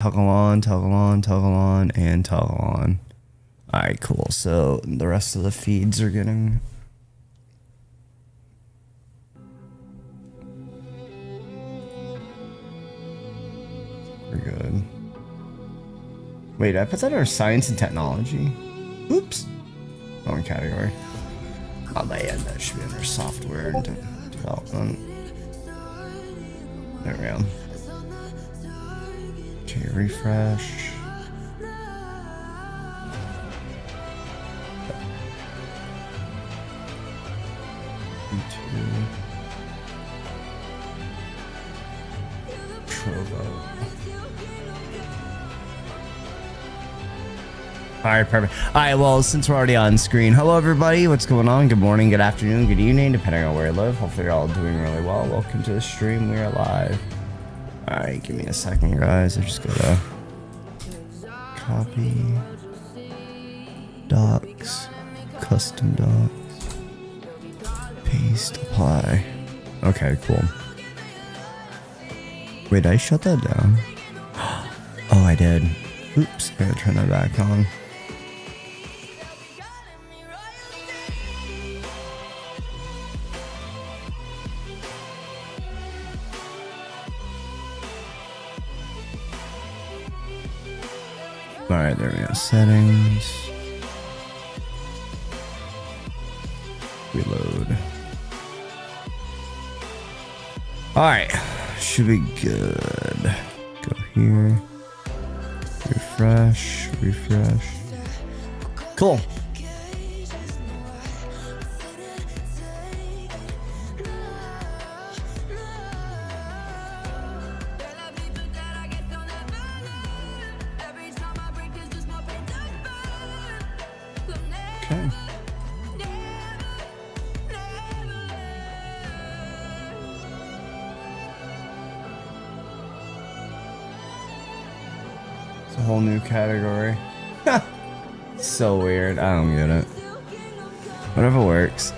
Toggle on, toggle on, toggle on, and toggle on. Alright, cool. So the rest of the feeds are getting... We're good. Wait, I put that under science and technology? Oops. Wrong category. Oh, man, that should be under software and development. There we go. Okay, refresh. YouTube. Trovo. Alright, perfect. Alright, well, since we're already on screen, hello everybody, what's going on? Good morning, good afternoon, good evening, depending on where you live. Hopefully you're all doing really well. Welcome to the stream, we are live. Alright, give me a second, guys. I just gotta copy docs, custom docs, paste, apply. Okay, cool. Wait, did I shut that down? Oh, I did. Oops, I gotta turn that back on. Alright, there we go. Settings. Reload. Alright. Should be good. Go here. Refresh. Refresh. Cool. Okay. It's a whole new category. So weird. I don't get it. Whatever works.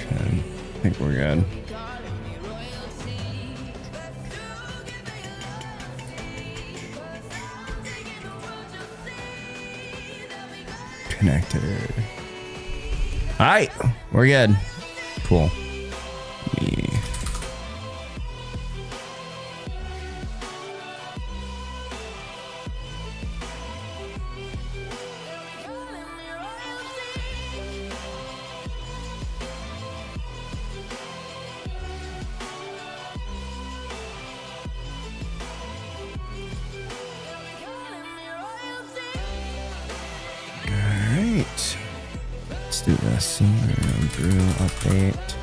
I think we're good. Connected. Alright, we're good. Cool. Yeah. Let's do this. Brew update.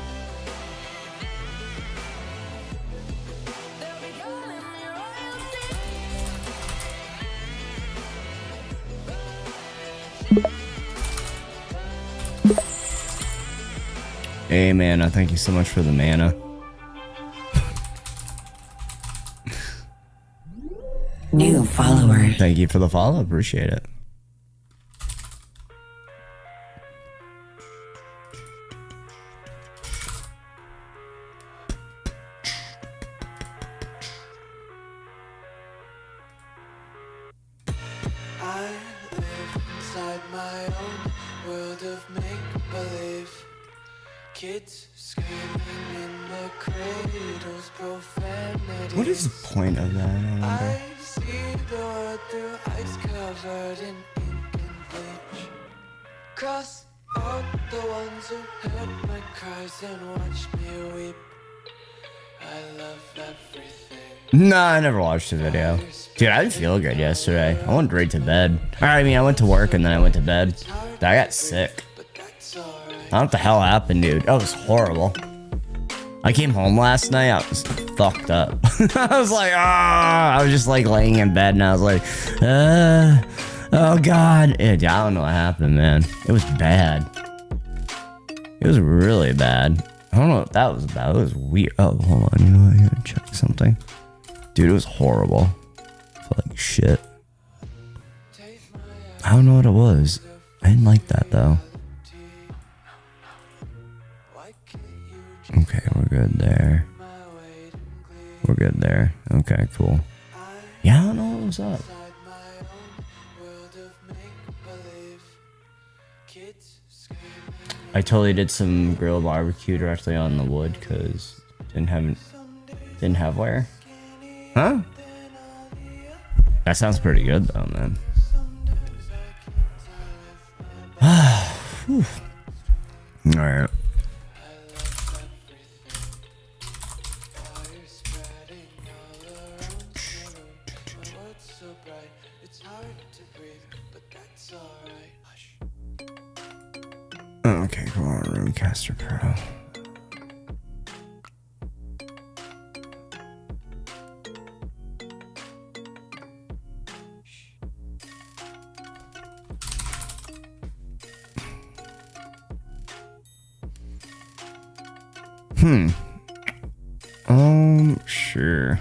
Hey, mana. Thank you so much for the mana. New follower. Thank you for the follow. Appreciate it. What is the point of that? I wonder. Cross out the ones who heard my cries and watched me weep. I love everything. Nah, I never watched the video. Dude, I didn't feel good yesterday. I went right to bed. I mean, I went to work and then I went to bed. I got sick. I don't know what the hell happened, dude. That was horrible. I came home last night, I was fucked up. I was like, ah, I was just like laying in bed and I was like, oh god. Dude, I don't know what happened, man. It was bad. It was really bad. I don't know what that was about. It was weird. Oh, hold on. You know what? I gotta check something. Dude, it was horrible. Felt like shit. I don't know what it was. I didn't like that though. Okay, we're good there. We're good there. Okay, cool. Yeah, I don't know what was up. I totally did some grilled barbecue directly on the wood because didn't have where. Huh? That sounds pretty good though, man. All right. Okay, come on, Roomcaster Pro. Sure.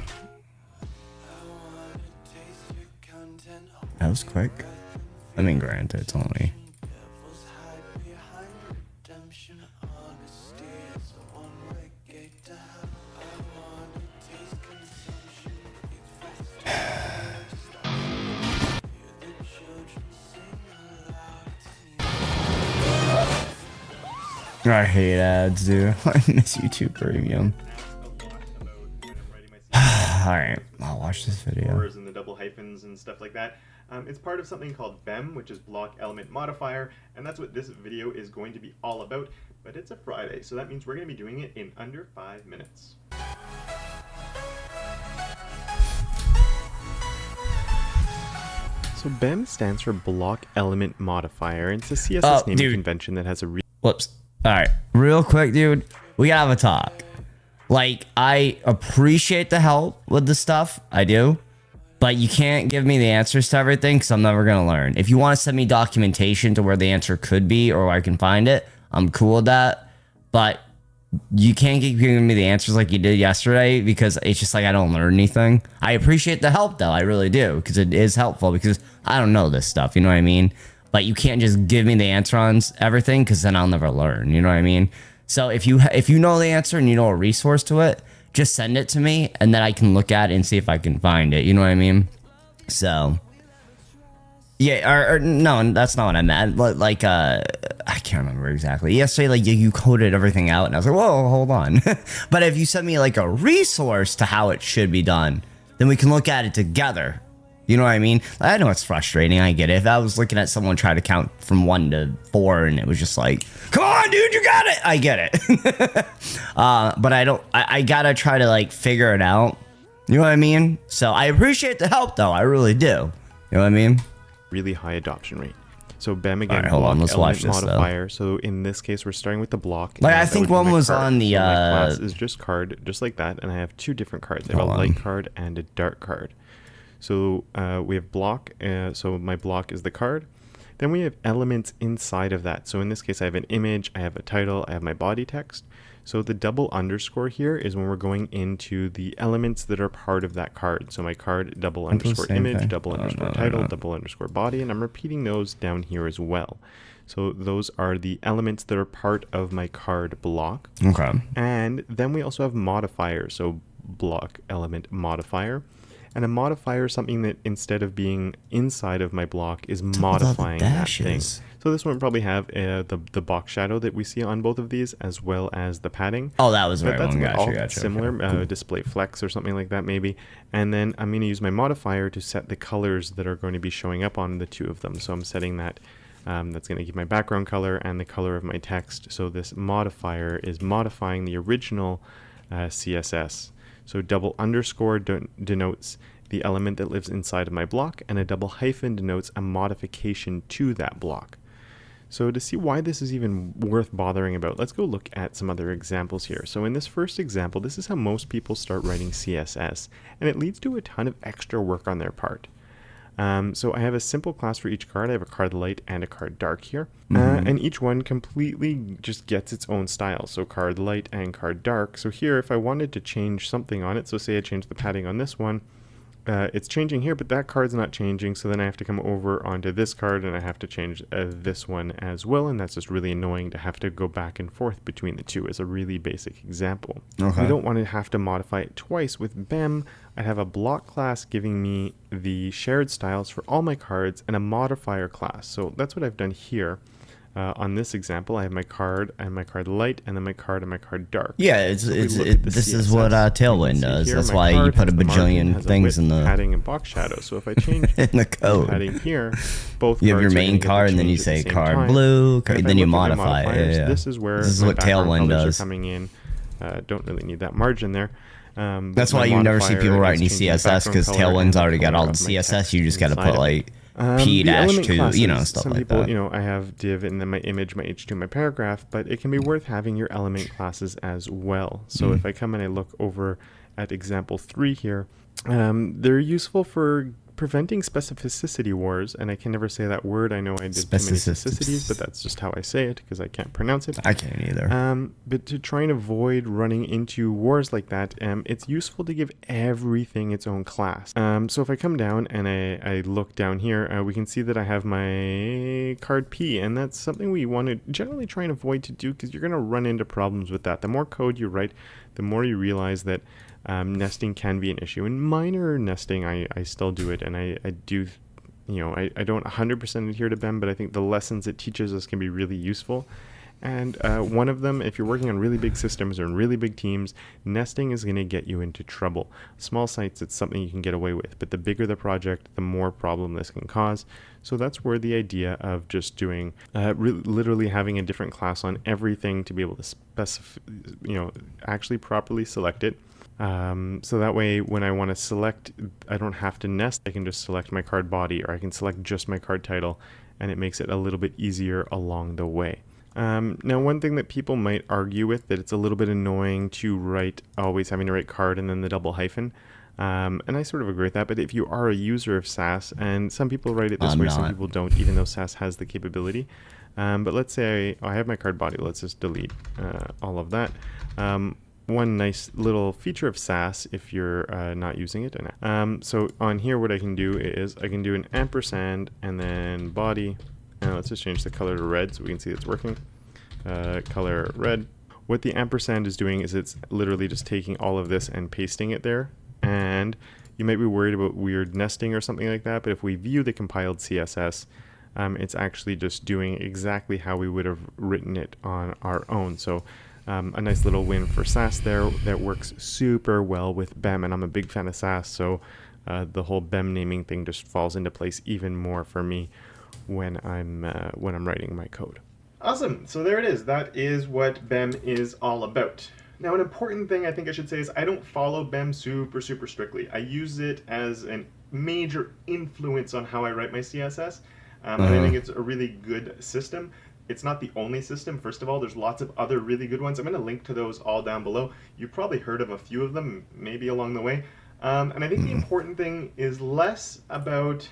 That was quick. I mean, granted, it's only. I hate ads, dude. I miss YouTube Premium. Alright, I'll watch this video. And the double hyphens and stuff like that. It's part of something called BEM, which is Block Element Modifier, and that's what this video is going to be all about. But it's a Friday, so that means we're going to be doing it in under 5 minutes. So BEM stands for Block Element Modifier, and it's a CSS naming convention that has a Whoops. Alright, real quick, dude. We gotta have a talk. Like, I appreciate the help with the stuff. I do. But you can't give me the answers to everything because I'm never going to learn. If you want to send me documentation to where the answer could be or I can find it, I'm cool with that. But you can't keep giving me the answers like you did yesterday because it's just like I don't learn anything. I appreciate the help, though. I really do because it is helpful because I don't know this stuff. You know what I mean? But you can't just give me the answer on everything because then I'll never learn. You know what I mean? So if you know the answer and you know a resource to it, just send it to me and then I can look at it and see if I can find it. You know what I mean? So yeah, or no, that's not what I meant. Like I can't remember exactly. Yesterday, like you coded everything out and I was like, whoa, hold on. But if you send me like a resource to how it should be done, then we can look at it together. You know what I mean? I know it's frustrating. I get it. If I was looking at someone try to count from 1 to 4 and it was just like, come on, dude, you got it. I get it. But I gotta try to like figure it out. You know what I mean? So I appreciate the help though. I really do. You know what I mean? Really high adoption rate. So BEM again, right, hold on, let's watch this, modifier. So in this case, we're starting with the block. Like I think one was on the so my class is just card, just like that, and I have 2 different cards. I have a light card and a dark card. So we have block, so my block is the card. Then we have elements inside of that. So in this case, I have an image, I have a title, I have my body text. So the double underscore here is when we're going into the elements that are part of that card. So my card, double underscore image, double underscore title, double underscore body, and I'm repeating those down here as well. So those are the elements that are part of my card block. Okay. And then we also have modifiers, so block element modifier. And a modifier is something that instead of being inside of my block is modifying that thing. So this one would probably have the box shadow that we see on both of these, as well as the padding. Oh, that was right. That's Gotcha. similar. Okay, cool. Display flex or something like that maybe. And then I'm going to use my modifier to set the colors that are going to be showing up on the 2 of them. So I'm setting that. That's going to give my background color and the color of my text. So this modifier is modifying the original CSS. So double underscore denotes the element that lives inside of my block, and a double hyphen denotes a modification to that block. So to see why this is even worth bothering about, let's go look at some other examples here. So in this first example, this is how most people start writing CSS, and it leads to a ton of extra work on their part. So I have a simple class for each card. I have a card light and a card dark here. And each one completely just gets its own style. So card light and card dark. So here, if I wanted to change something on it, so say I change the padding on this one, it's changing here, but that card's not changing. So then I have to come over onto this card and I have to change this one as well. And that's just really annoying to have to go back and forth between the two as a really basic example. I don't want to have to modify it twice. With BEM, I have a block class giving me the shared styles for all my cards and a modifier class. So that's what I've done here. On this example, I have my card and my card light, and then my card and my card dark. Yeah, this is what Tailwind does. Here, That's my why you card put a has the margin, bajillion has a things width, in the padding and box shadow. So if I change in the code. padding here, both You have your cards are main gonna get card, to and then you change at the say same card time. blue, And if I then you look at my modify it. modifiers, Yeah. This is where This is my what background Tailwind colors does. are coming in. Don't really need that margin there. That's But why my you never see modifier people is writing changing the CSS, background because color Tailwind's and the already got color all the of my CSS. text You just got to inside put it. like The element P-2, you know, classes, stuff some like people, that. you know, I have div and then my image, my h2, my paragraph, but it can be worth having your element classes as well. So if I come and I look over at example 3 here, they're useful for preventing specificity wars, and I can never say that word. I know I did too many specificities, but that's just how I say it because I can't pronounce it. I can't either. But to try and avoid running into wars like that, it's useful to give everything its own class. So if I come down and I look down here, we can see that I have my card P, and that's something we want to generally try and avoid to do because you're going to run into problems with that. The more code you write, the more you realize that nesting can be an issue. In minor nesting, I still do it, and I do, you know, I don't 100% adhere to BEM, but I think the lessons it teaches us can be really useful. And one of them, if you're working on really big systems or in really big teams, nesting is going to get you into trouble. Small sites, it's something you can get away with, but the bigger the project, the more problem this can cause. So that's where the idea of just doing, literally having a different class on everything to be able to specify, you know, actually properly select it. So that way when I want to select, I don't have to nest. I can just select my card body, or I can select just my card title, and it makes it a little bit easier along the way. Now, one thing that people might argue with, that it's a little bit annoying to write, always having to write card and then the double hyphen. And I sort of agree with that, but if you are a user of SAS, and some people write it this way, some people don't, even though SAS has the capability. But let's say I have my card body. Let's just delete all of that. One nice little feature of SAS, if you're not using it. So on here, what I can do is I can do an ampersand and then body. Let's just change the color to red so we can see it's working. Color red. What the ampersand is doing is it's literally just taking all of this and pasting it there. And you might be worried about weird nesting or something like that, but if we view the compiled CSS, it's actually just doing exactly how we would have written it on our own. So a nice little win for SAS there that works super well with BEM, and I'm a big fan of SAS, so the whole BEM naming thing just falls into place even more for me when I'm writing my code. Awesome. So there it is. That is what BEM is all about. Now, an important thing I think I should say is I don't follow BEM super strictly. I use it as a major influence on how I write my CSS. And I think it's a really good system. It's not the only system. First of all, there's lots of other really good ones. I'm going to link to those all down below. You've probably heard of a few of them, maybe along the way. And I think the important thing is less about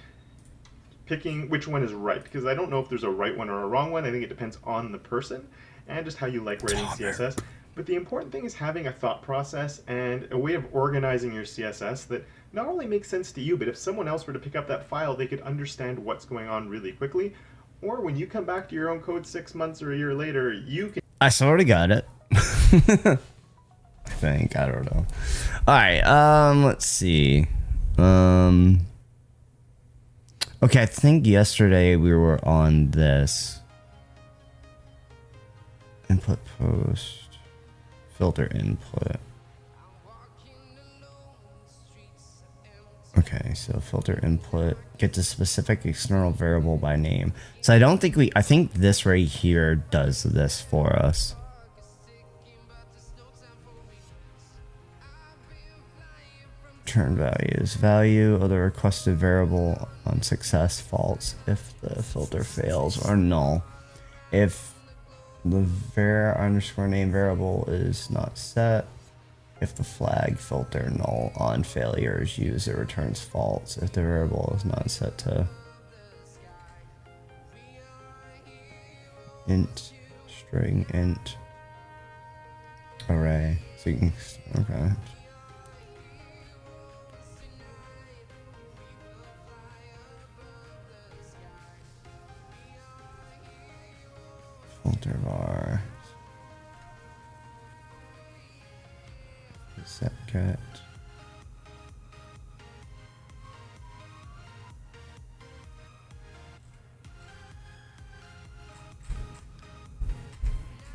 picking which one is right, because I don't know if there's a right one or a wrong one. I think it depends on the person and just how you like writing CSS. But the important thing is having a thought process and a way of organizing your CSS that not only makes sense to you, but if someone else were to pick up that file, they could understand what's going on really quickly. Or when you come back to your own code 6 months or a year later, you can... I sort of got it. I think. I don't know. All right. Let's see. Okay, I think yesterday we were on this. Input post. Filter input. Okay, so filter input. Get the specific external variable by name. So I think this right here does this for us. Return values. Value of the requested variable on success false if the filter fails, or null if the var_name variable is not set. If the flag filter null on failure is used, it returns false. If the variable is not set to int, string, int, array. So you can, okay. Filter var. Set get.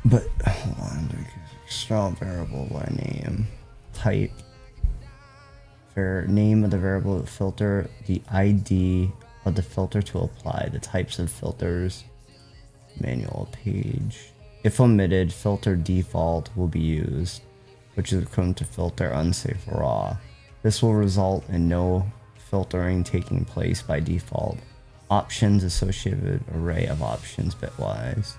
But hold on, because external variable by name, type, name of the variable filter, the ID of the filter to apply, the types of filters, manual page. If omitted, filter default will be used, which is equivalent to filter unsafe raw. This will result in no filtering taking place by default. Options associated with array of options bitwise.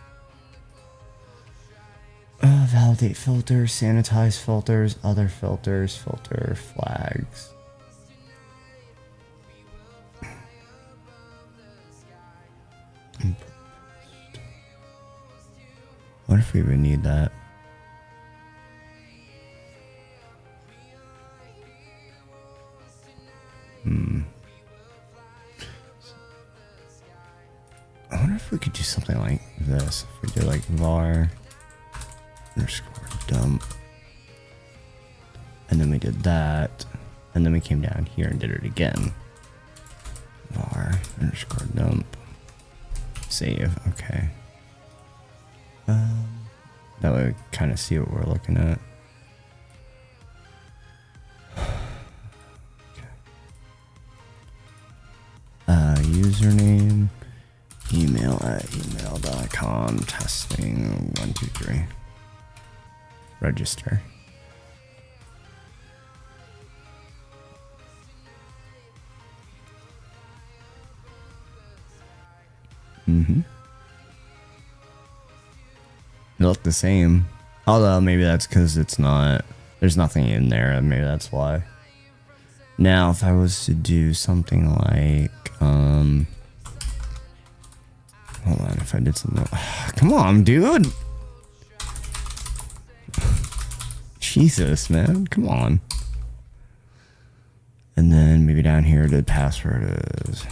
Validate filters, sanitize filters, other filters, filter flags. What if we would need that? I wonder if we could do something like this. If we did like var underscore dump, and then we did that, and then we came down here and did it again. Var underscore dump. Save. Okay. That way we kind of see what we're looking at. Username, email at email.com, testing 1 2 3. Register. They look the same. Although maybe that's because it's not, there's nothing in there. Maybe that's why. Now, if I was to do something like, hold on, if I did something, come on, dude. Jesus, man, come on. And then maybe down here, the password is.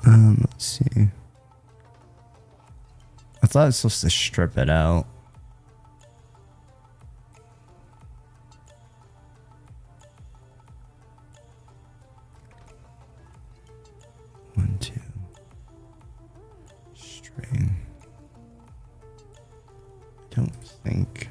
Let's see. I thought I was supposed to strip it out. One, two. String. I don't think.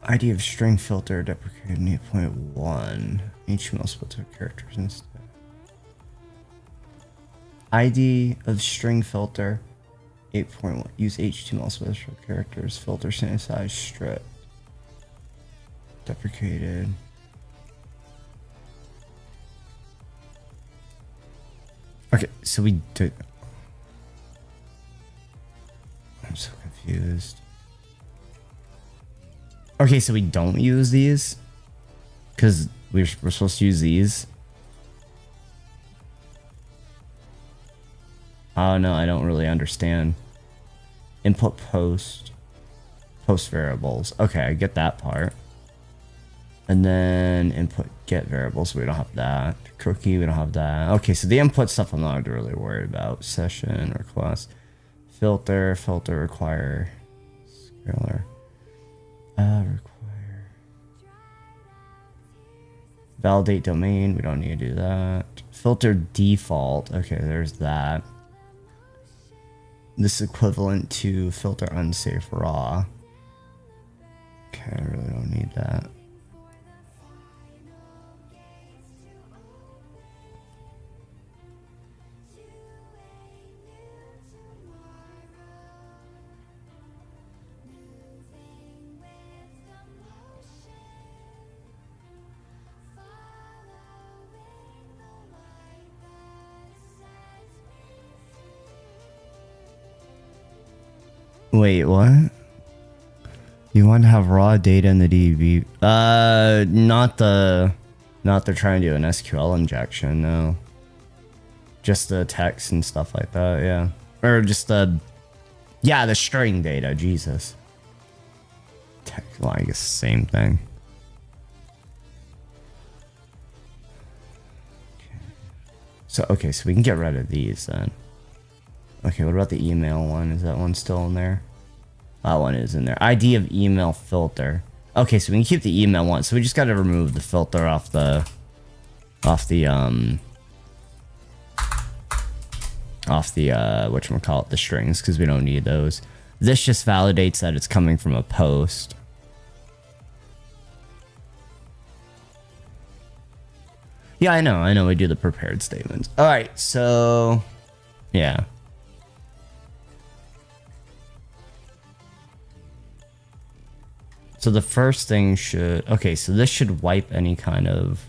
ID of string filter deprecated 8.1. HTML split characters instead. ID of string filter 8.1. Use HTML special characters. Filter sanitize strip. Deprecated. Okay, so we did. I'm so confused. Okay, so we don't use these because we're supposed to use these. Oh no, I don't really understand. Input post variables. Okay, I get that part. And then input get variables. We don't have that. Cookie, we don't have that. Okay, so the input stuff I'm not really worried about. Session request, filter require, scalar. Require. Validate domain. We don't need to do that. Filter default. Okay, there's that. This is equivalent to filter unsafe raw. Okay, I really don't need that. Wait, what? You want to have raw data in the DB? Not they're trying to do an SQL injection, no. Just the text and stuff like that, yeah. Or just the string data, Jesus. Text, well, I guess same thing. Okay, so we can get rid of these then. Okay, what about the email one? Is that one still in there? That one is in there. ID of email filter. Okay, so we can keep the email one. So we just got to remove the filter off the whatchamacallit, the strings, because we don't need those. This just validates that it's coming from a post. Yeah, I know we do the prepared statements. All right, so yeah. So the first thing should, okay, so this should wipe any kind of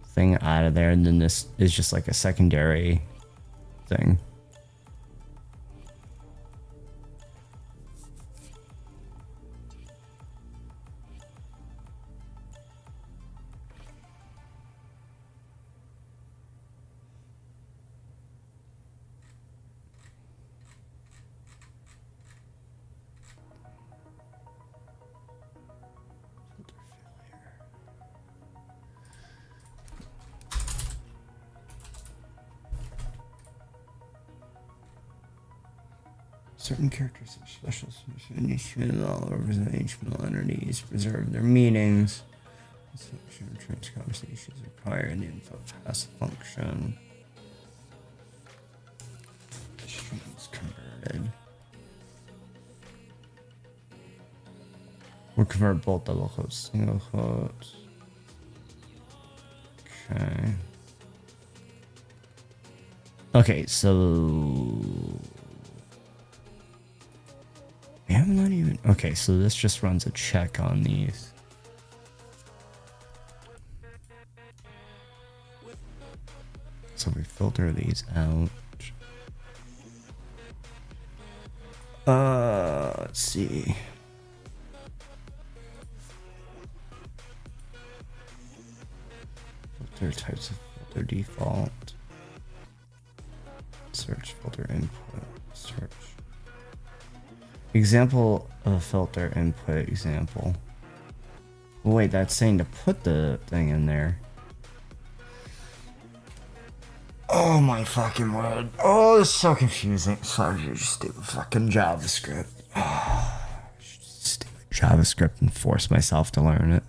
thing out of there, and then this is just like a secondary thing. Certain characters have special HTML representational entities preserve their meanings. Selection returns conversations require an info pass function. Strings converted. We'll convert both double quotes, single quotes. Okay. Okay, so we have not even. Okay, so this just runs a check on these. So we filter these out. Let's see. Filter types of filter default. Search filter input. Search. Example of filter input example. Wait, that's saying to put the thing in there. Oh my fucking word. Oh, it's so confusing. Sorry, just stupid fucking JavaScript. Stupid JavaScript and force myself to learn it.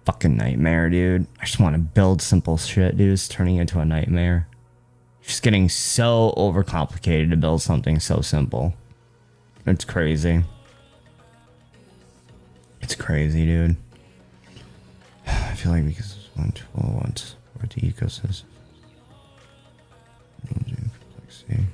Fucking nightmare, dude. I just want to build simple shit, dude. It's turning into a nightmare. Just getting so overcomplicated to build something so simple. It's crazy. It's crazy, dude. I feel like because it's one tool, one support the ecosystem. Complexity.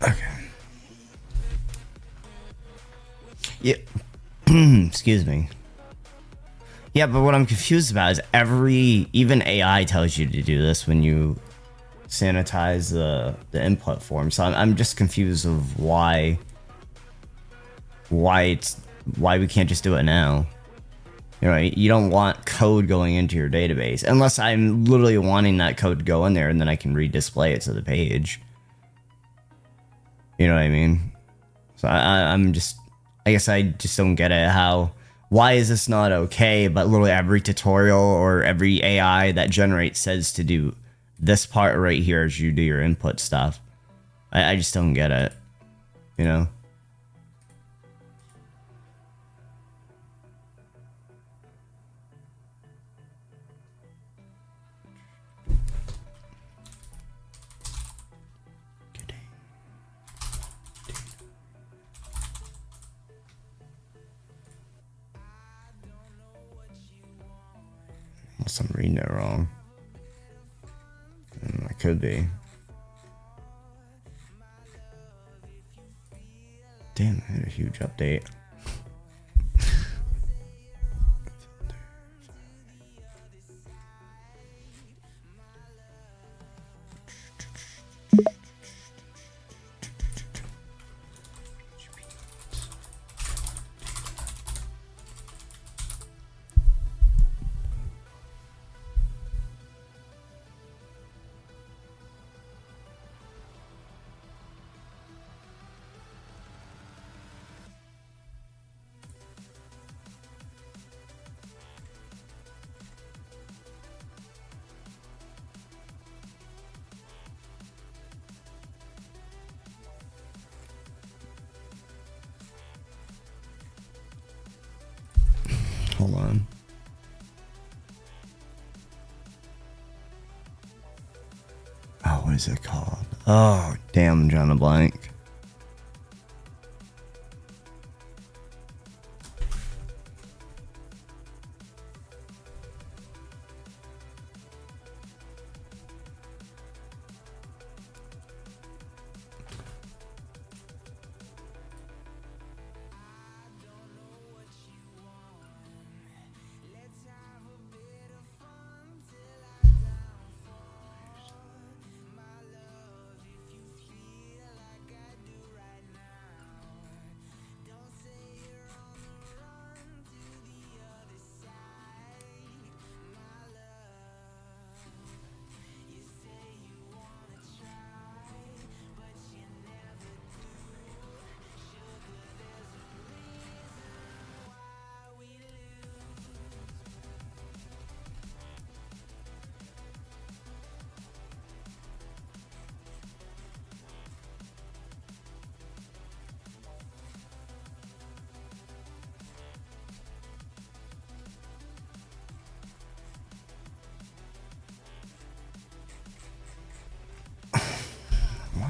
Okay. Yeah. Excuse me. Yeah, but what I'm confused about is even AI tells you to do this when you sanitize the input form. So I'm just confused of why we can't just do it now. You know, you don't want code going into your database unless I'm literally wanting that code to go in there and then I can redisplay it to the page. You know what I mean? So I guess I just don't get it. Why is this not okay? But literally every tutorial or every AI that generates says to do this part right here as you do your input stuff. I just don't get it. You know? Unless I'm reading it wrong. I could be. Damn, I had a huge update. Hold on. Oh, what is it called? Oh, damn, I'm drawing a blank.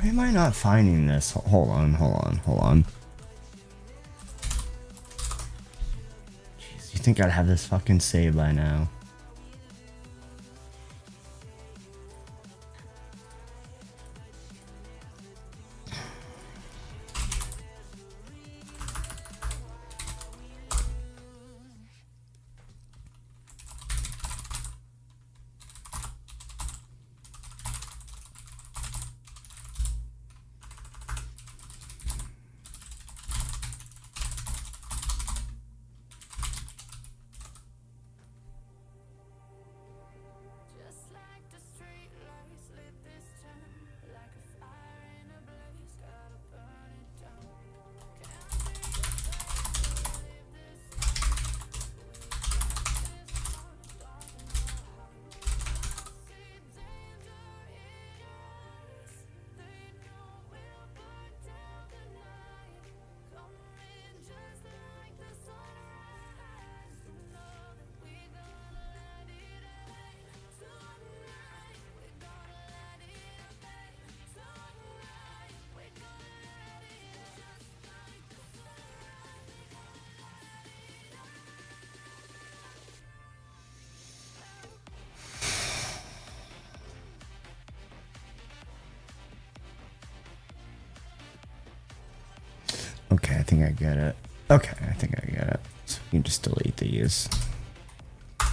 Why am I not finding this? Hold on. Jeez, you think I'd have this fucking saved by now? Okay, I think I get it. Okay, I think I get it. So we can just delete these. I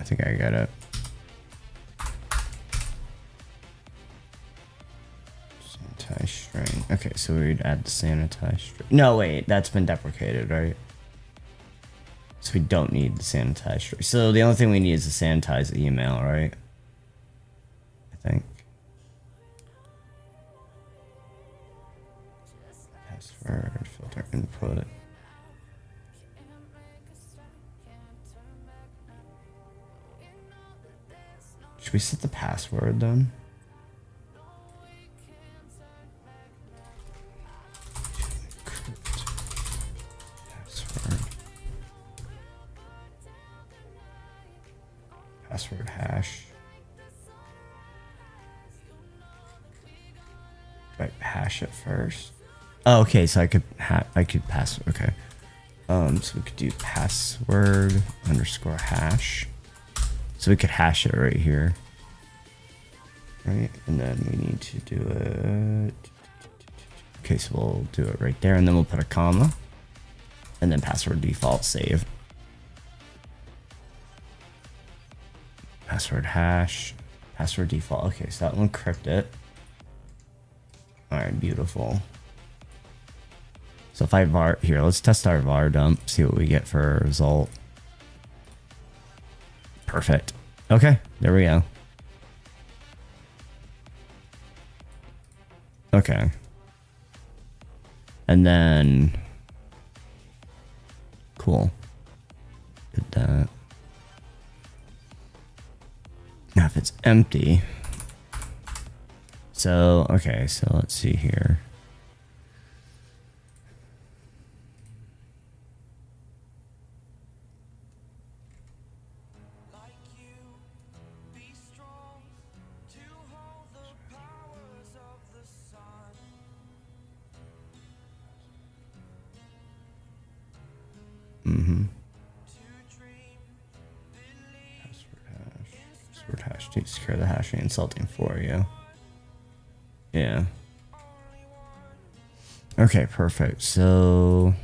think I get it. Sanitize string. Okay, so we'd add the sanitize string. No, wait, that's been deprecated, right? So we don't need the sanitize string. So the only thing we need is the sanitize email, right? I think. Password, filter input. Should we set the password then? Password hash. Do I hash it first? Oh, okay, so I could pass. Okay. So we could do password underscore hash. So we could hash it right here. Right, and then we need to do it. Okay, so we'll do it right there, and then we'll put a comma. And then password default save. Password hash. Password default. Okay, so that will encrypt it. Alright, beautiful. So if I var here, let's test our var dump, see what we get for a result. Perfect. Okay, there we go. Okay. And then cool. Did that. Now if it's empty. So, okay, so let's see here. Password hash takes care of the hashing and salting for you. Yeah. Okay, perfect. So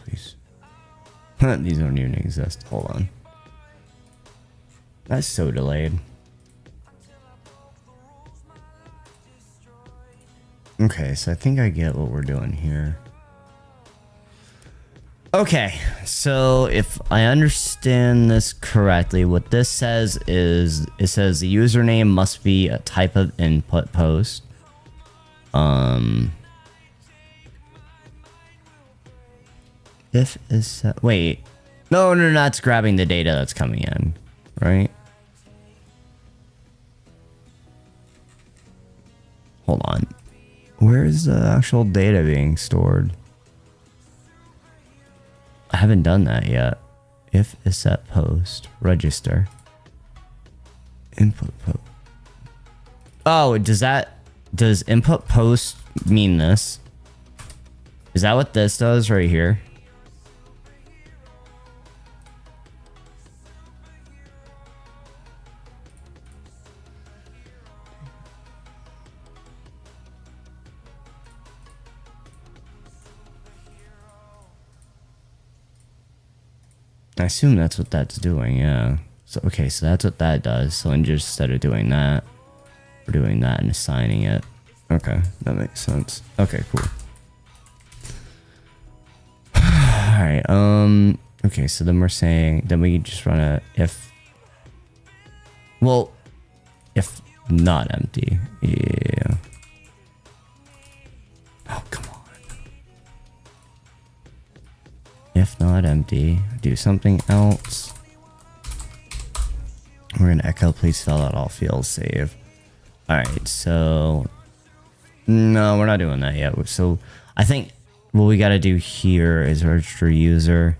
please. These don't even exist. Hold on. That's so delayed. Okay, so I think I get what we're doing here. Okay, so if I understand this correctly, what this says is it says the username must be a type of input post. If is set, wait, no, that's grabbing the data that's coming in, right? Hold on, where is the actual data being stored? I haven't done that yet. If is set post register input post. Oh, does input post mean this? Is that what this does right here? I assume that's what that's doing, yeah. So, okay, so that's what that does. So instead of doing that, we're doing that and assigning it. Okay, that makes sense. Okay, cool. Alright, okay, so then we're saying, then we just run a if, well, if not empty, yeah. Oh, come on. If not empty, do something else. We're gonna echo, please fill out all fields, save. Alright, so no, we're not doing that yet. So I think what we gotta do here is register user.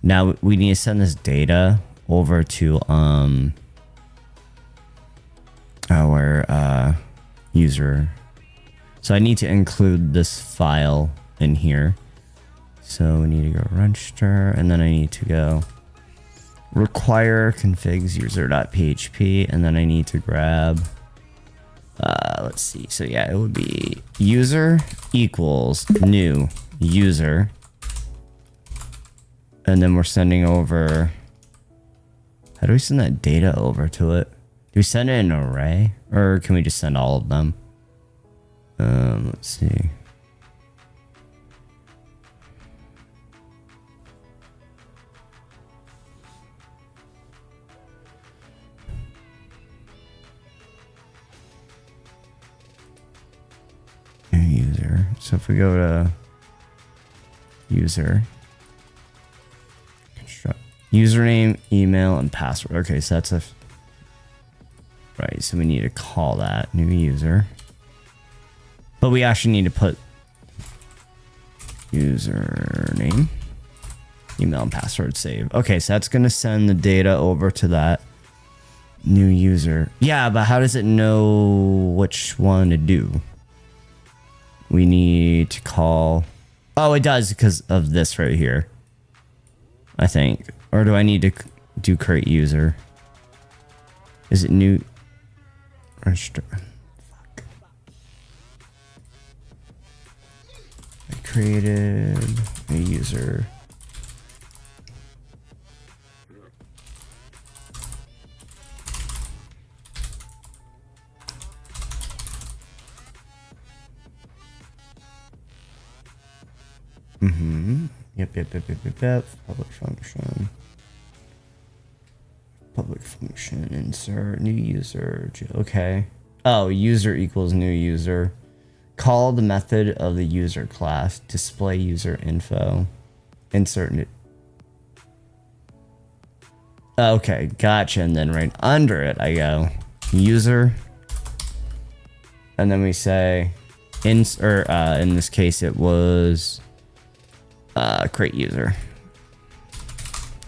Now we need to send this data over to our user. So I need to include this file in here. So we need to go register, and then I need to go require configs user.php, and then I need to grab, let's see. So yeah, it would be user equals new user, and then we're sending over, how do we send that data over to it? Do we send it in an array, or can we just send all of them? Let's see. User. So if we go to user, construct username, email, and password. Okay, so that's right. So we need to call that new user, but we actually need to put username, email, and password save. Okay, so that's gonna send the data over to that new user. Yeah, but how does it know which one to do? We need to call Oh, it does because of this right here. I think. Or do I need to do create user? Is it new? Register. Fuck. I created a user. Yep. Public function. Public function. Insert new user. Okay. Oh, user equals new user. Call the method of the user class. Display user info. Insert it. Okay, gotcha. And then right under it, I go user. And then we say in this case, it was create user.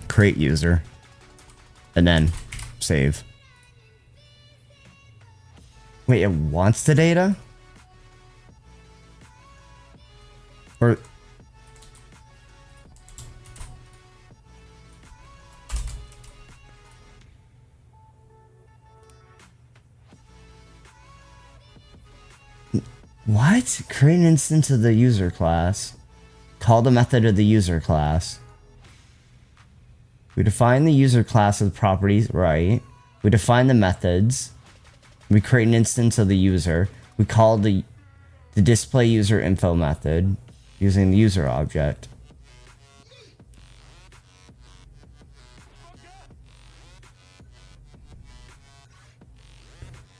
Create user. And then save. Wait, it wants the data? Or what? Create an instance of the user class. Call the method of the user class. We define the user class of the properties, right? We define the methods. We create an instance of the user. We call the display user info method using the user object.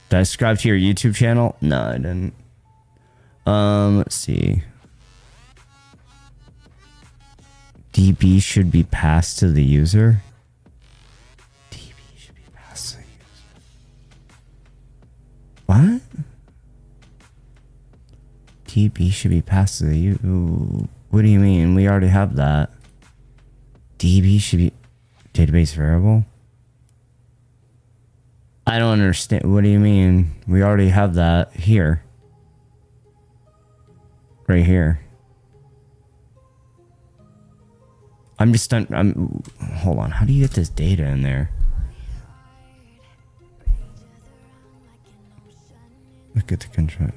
Did I subscribe to your YouTube channel? No, I didn't. Let's see. DB should be passed to the user. DB should be passed to the user. What? DB should be passed to the user. What do you mean? We already have that. DB should be database variable. I don't understand. What do you mean? We already have that here. Right here. I'm just done. Hold on. How do you get this data in there? Look at the control.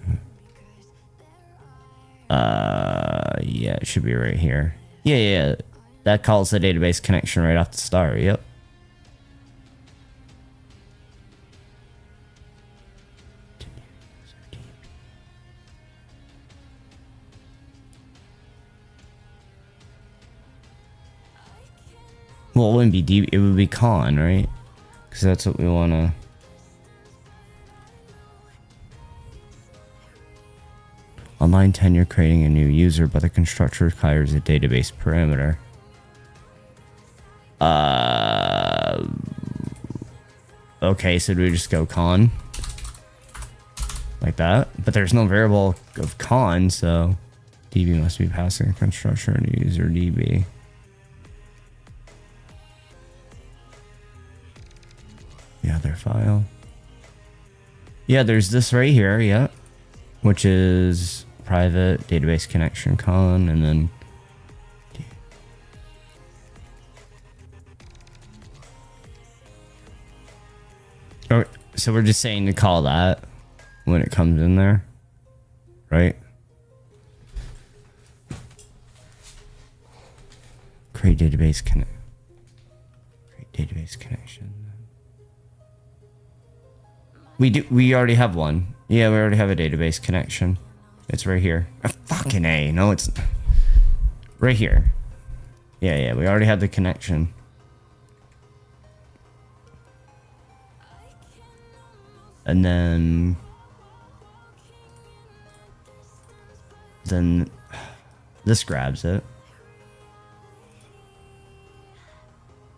Yeah, it should be right here. Yeah. That calls the database connection right off the start. Yep. Well, it wouldn't be deep. It would be con, right? Because that's what we want to. On line 10, you're creating a new user, but the constructor requires a database parameter. Okay, so do we just go con? Like that? But there's no variable of con, so DB must be passing a constructor and a user DB. The other file. Yeah, there's this right here, yeah. Which is private database connection con, and then oh, so we're just saying to call that when it comes in there, right? Create database connection. We already have one. Yeah, we already have a database connection. It's right here. Fucking A. No, it's right here. Yeah, we already have the connection. And then this grabs it.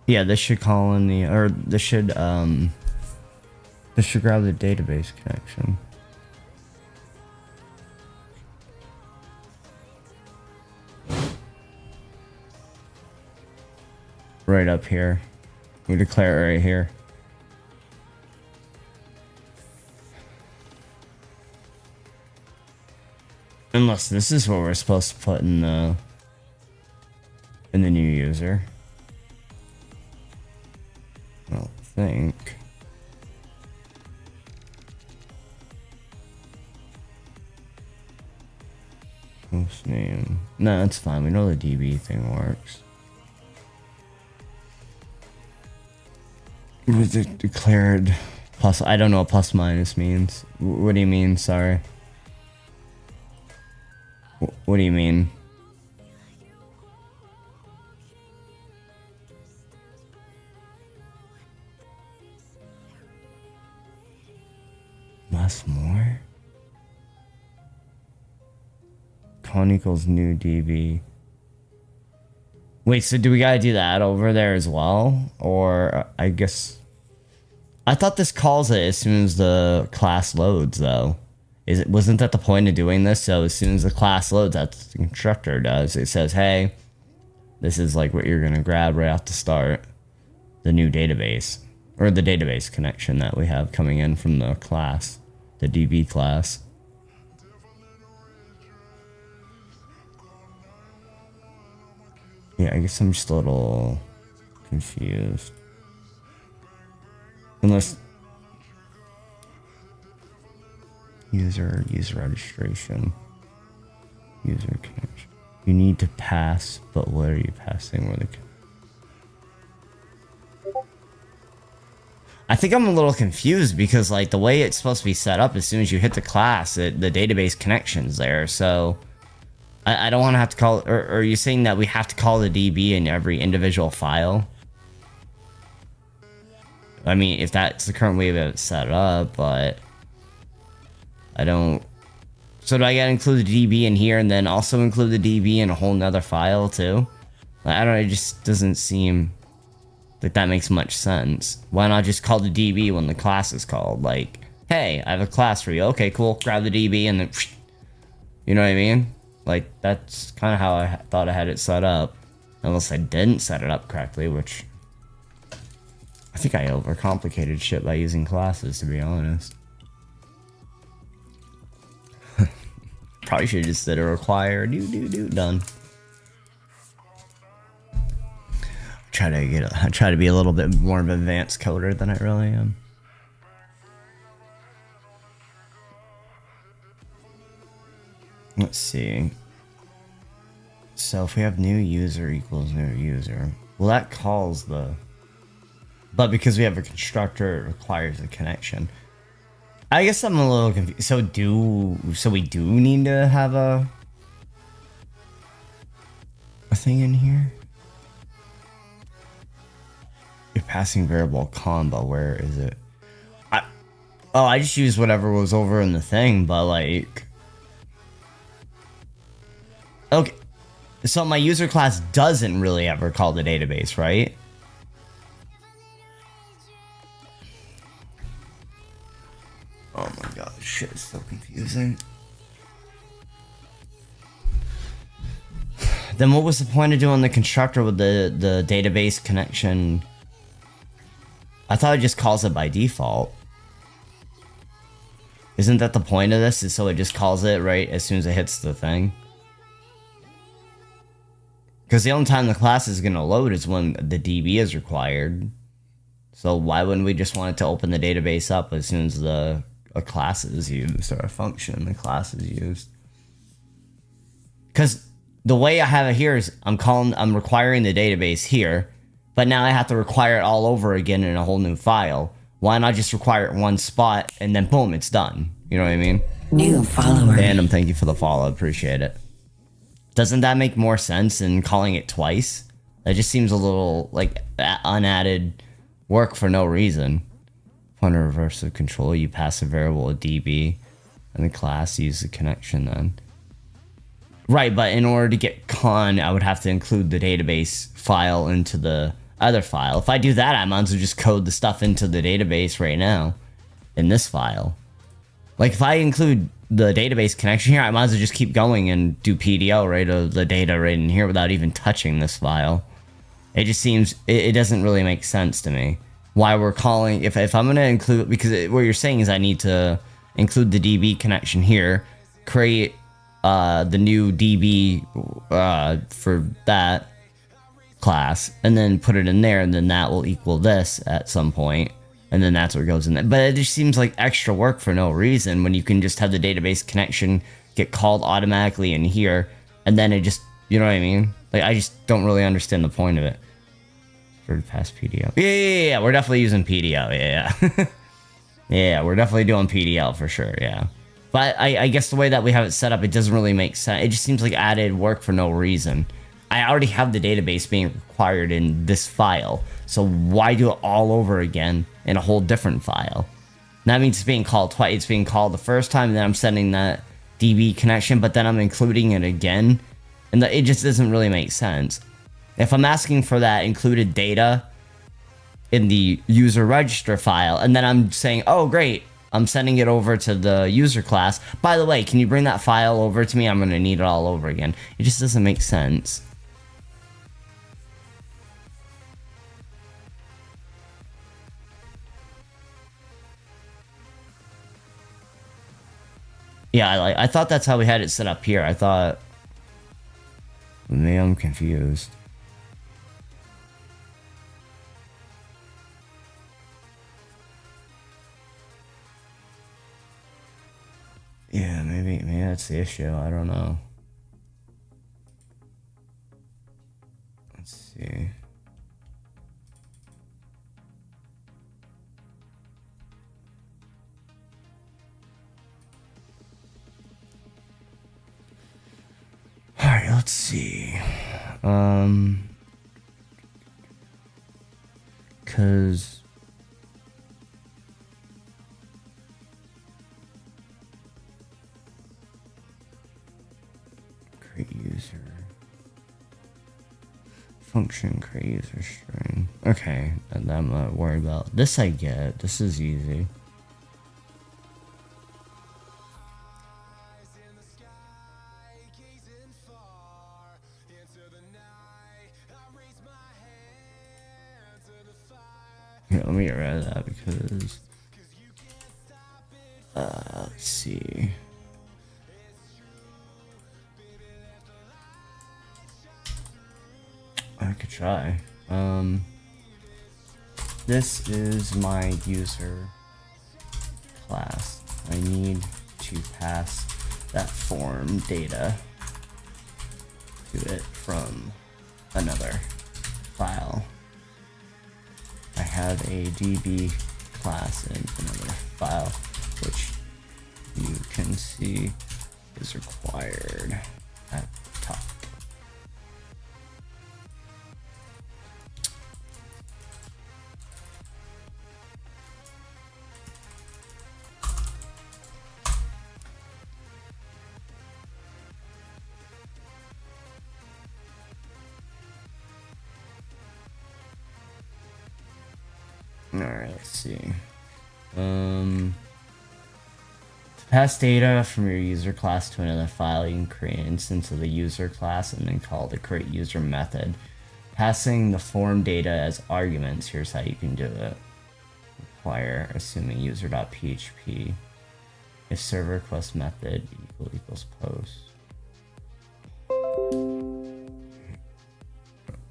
Yeah, this should call in the, or this should grab the database connection. Right up here. We declare it right here. Unless this is what we're supposed to put in the new user. I don't think. Host name. No, that's fine. We know the DB thing works. Was it declared plus? I don't know what plus minus means. What do you mean? Sorry. What do you mean? Less more? Con equals new DB. Wait, so do we gotta do that over there as well? Or I guess... I thought this calls it as soon as the class loads, though. Wasn't that the point of doing this? So as soon as the class loads, that's what the constructor does. It says, hey, this is like what you're gonna grab right off the start. The new database. Or the database connection that we have coming in from the class. The DB class. Yeah, I guess I'm just a little confused. Unless user registration, user connection. You need to pass, but what are you passing? Where the I think I'm a little confused because like the way it's supposed to be set up, as soon as you hit the class, the database connection's there. So I don't want to have to call, or are you saying that we have to call the DB in every individual file? I mean, if that's the current way that it's set up, but I don't. So do I gotta include the DB in here and then also include the DB in a whole nother file too? Like, I don't know, it just doesn't seem like that makes much sense. Why not just call the DB when the class is called? Like, hey, I have a class for you. Okay, cool. Grab the DB and then, you know what I mean? Like, that's kind of how I thought I had it set up. Unless I didn't set it up correctly, which I think I overcomplicated shit by using classes, to be honest. Probably should have just did a require, done. I try to be a little bit more of an advanced coder than I really am. Let's see. So if we have new user equals new user, well that calls the, but because we have a constructor, it requires a connection. I guess I'm a little confused. So we do need to have a thing in here? You're passing variable combo, where is it? I just used whatever was over in the thing, but like, okay, so my user class doesn't really ever call the database, right? Oh my god, shit is so confusing. Then what was the point of doing the constructor with the database connection? I thought it just calls it by default. Isn't that the point of this? Is so it just calls it right as soon as it hits the thing? Because the only time the class is going to load is when the DB is required. So why wouldn't we just want it to open the database up as soon as a class is used, or a function the class is used? Because the way I have it here is I'm requiring the database here, but now I have to require it all over again in a whole new file. Why not just require it in one spot and then boom, it's done? You know what I mean? New follower. Random, thank you for the follow. Appreciate it. Doesn't that make more sense than calling it twice? That just seems a little like unadded work for no reason. Upon reversive control, you pass a variable a DB, and the class use the connection then. Right, but in order to get con, I would have to include the database file into the other file. If I do that, I might as well just code the stuff into the database right now in this file. Like, if I include the database connection here, I might as well just keep going and do PDL right of the data right in here without even touching this file. It just seems, it doesn't really make sense to me. Why we're calling, if I'm going to include, because what you're saying is I need to include the DB connection here, create the new DB for that class, and then put it in there, and then that will equal this at some point, and then that's what goes in there. But it just seems like extra work for no reason when you can just have the database connection get called automatically in here, and then it just, you know what I mean? Like, I just don't really understand the point of it. For the past PDL. Yeah, we're definitely using PDL, yeah. Yeah, we're definitely doing PDL for sure, yeah. But I guess the way that we have it set up, it doesn't really make sense. It just seems like added work for no reason. I already have the database being required in this file, so why do it all over again in a whole different file? That means it's being called twice. It's being called the first time, and then I'm sending that DB connection, but then I'm including it again, and it just doesn't really make sense. If I'm asking for that included data in the user register file, and then I'm saying, oh great, I'm sending it over to the user class. By the way, can you bring that file over to me? I'm gonna need it all over again. It just doesn't make sense. Yeah, I thought that's how we had it set up here. I thought... Maybe I'm confused. Yeah, maybe that's the issue. I don't know. Let's see. All right, let's see. Cause create user function, create user string. Okay, and I'm not worried about this. I get this is easy. Here, let me get rid of that because let's see. I could try. This is my user class. I need to pass that form data to it from another file. I have a DB class in another file, which you can see is required at the top. Alright, let's see. To pass data from your user class to another file, you can create an instance of the user class and then call the create user method. Passing the form data as arguments, here's how you can do it. Require assuming user.php. If server request method equals post.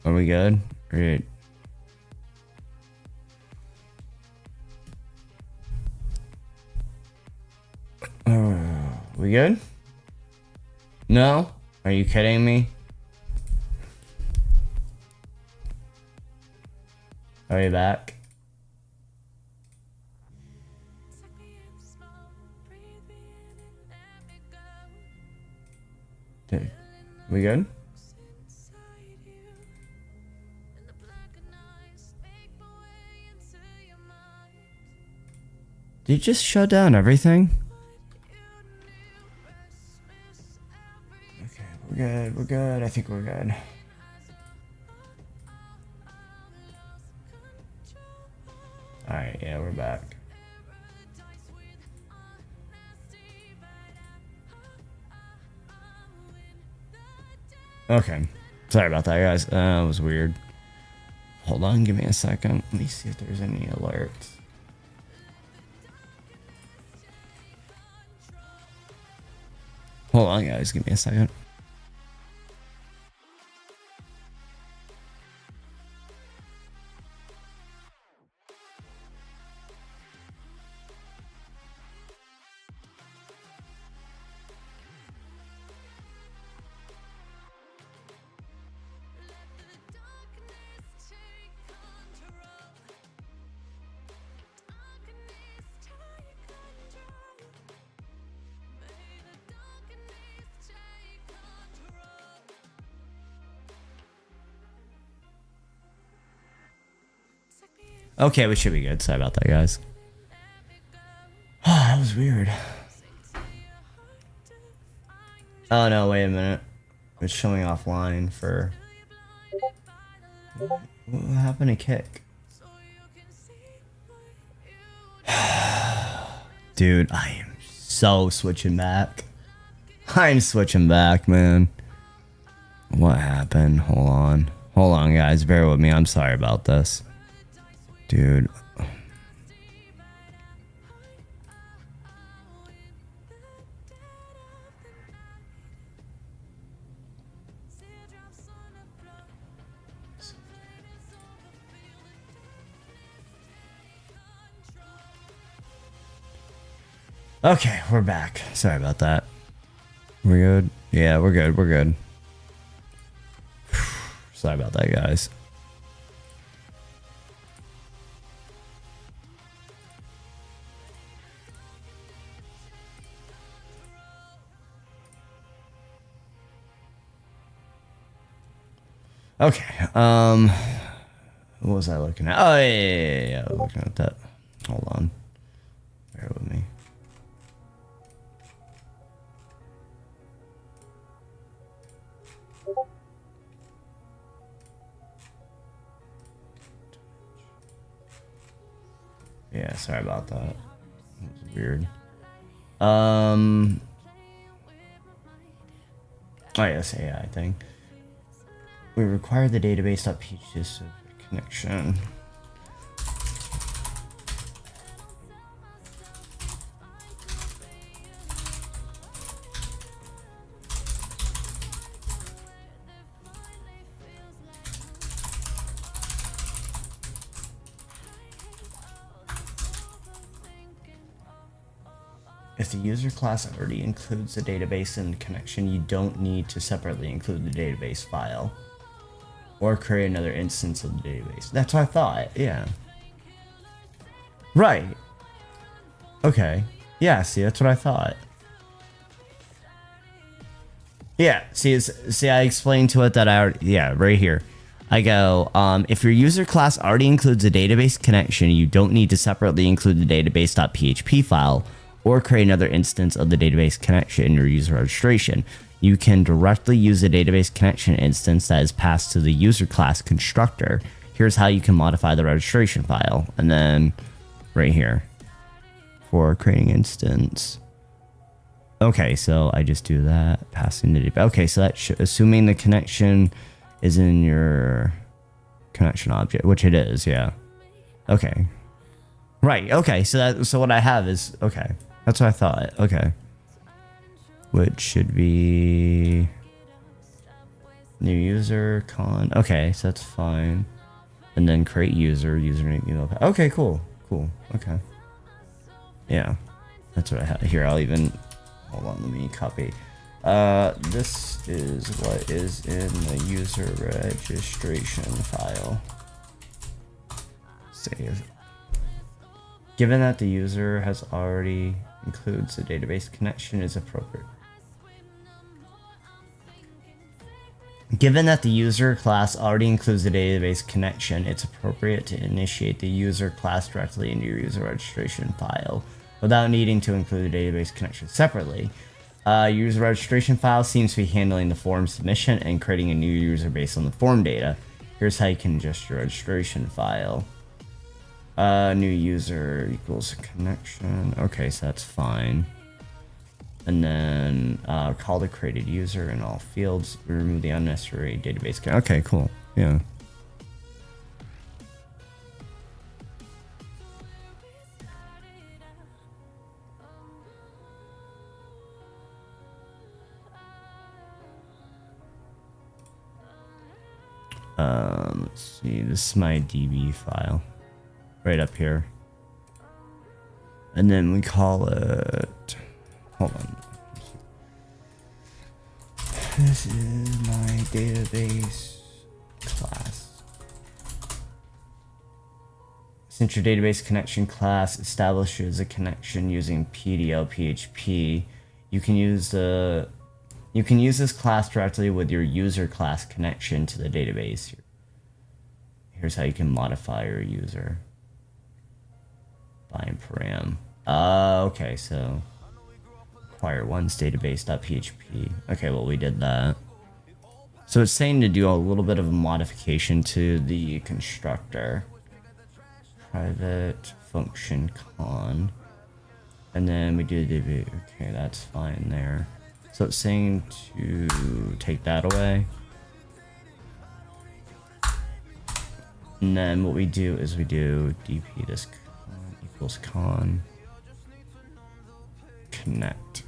Are we good? Right. We good? No? Are you kidding me? Are you back? Dude, we good? Did you just shut down everything? We're good, I think we're good. Alright, yeah, we're back. Okay. Sorry about that, guys. That was weird. Hold on, give me a second. Let me see if there's any alerts. Hold on, guys. Give me a second. Okay, we should be good. Sorry about that, guys. Oh, that was weird. Oh no, wait a minute. It's showing offline for... What happened to kick? Dude, I am so switching back. I'm switching back, man. What happened? Hold on. Hold on, guys. Bear with me. I'm sorry about this. Dude. Okay, we're back. Sorry about that. We're good? Yeah, we're good. We're good. Sorry about that, guys. Okay, what was I looking at? Oh, yeah, I was looking at that. Hold on. Bear with me. Yeah, sorry about that. That was weird. Oh, yes, AI thing. We require the database.php connection. If the user class already includes the database in the connection, you don't need to separately include the database file or create another instance of the database. That's what I thought. Yeah. Right. Okay. Yeah, see, that's what I thought. Yeah, see, I explained to it that I already, yeah, right here. I go, if your user class already includes a database connection, you don't need to separately include the database.php file or create another instance of the database connection in your user registration. You can directly use the database connection instance that is passed to the user class constructor. Here's how you can modify the registration file. And then right here for creating instance. Okay, so I just do that, passing the database. Okay, so that assuming the connection is in your connection object, which it is, yeah. Okay. Right, okay, so what I have is, okay. That's what I thought. Okay. Which should be new user con. Okay, so that's fine. And then create user, username, email. Okay, cool. Cool. Okay. Yeah. That's what I have here. I'll even hold on, let me copy. This is what is in the user registration file. Save. Given that the user has already includes the database connection is appropriate. Given that the user class already includes the database connection, it's appropriate to initiate the user class directly into your user registration file without needing to include the database connection separately. User registration file seems to be handling the form submission and creating a new user based on the form data. Here's how you can adjust your registration file. New user equals connection. Okay, so that's fine. And then call the created user in all fields. Remove the unnecessary database. Okay, cool. Yeah. Let's see. This is my DB file, right up here. And then we call it. Hold on. This is my database class. Since your database connection class establishes a connection using PDL PHP, you can use this class directly with your user class connection to the database. Here's how you can modify your user. Bind param. Okay, so require one's database.php. Okay, well, we did that. So it's saying to do a little bit of a modification to the constructor. Private function con. And then we do the okay, that's fine there. So it's saying to take that away. And then what we do is we do dp this con equals con connect.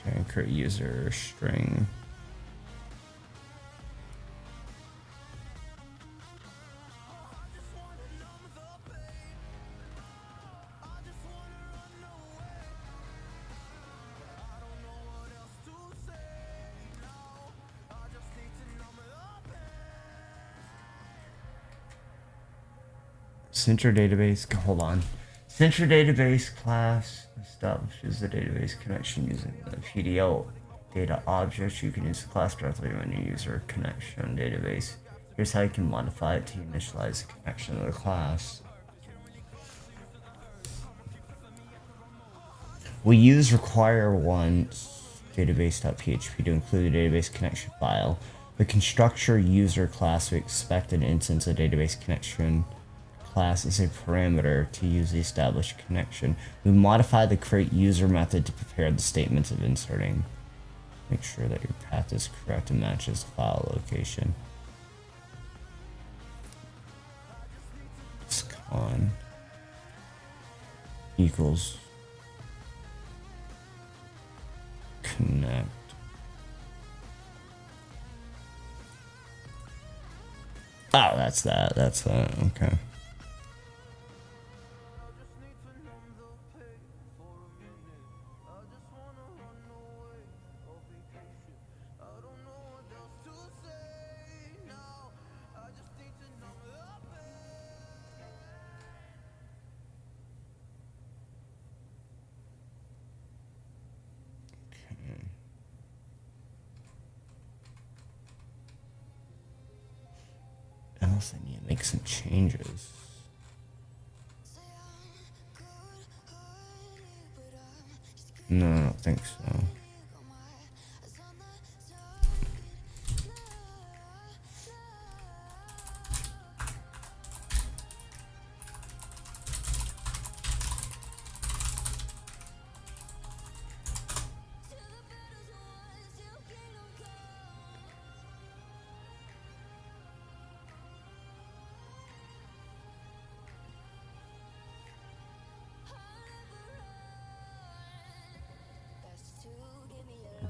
Okay, create user string. Since your database, hold on. Since your database class establishes the database connection using the PDL data object, you can use the class directly when you user connection database. Here's how you can modify it to initialize the connection to the class. We use require once database.php to include the database connection file. The constructor user class we expect an instance of database connection class is a parameter to use the established connection. We modify the create user method to prepare the statements of inserting. Make sure that your path is correct and matches the file location. Con equals connect. Oh, that's that. That's that. Okay. Else I need to make some changes. No, I don't think so.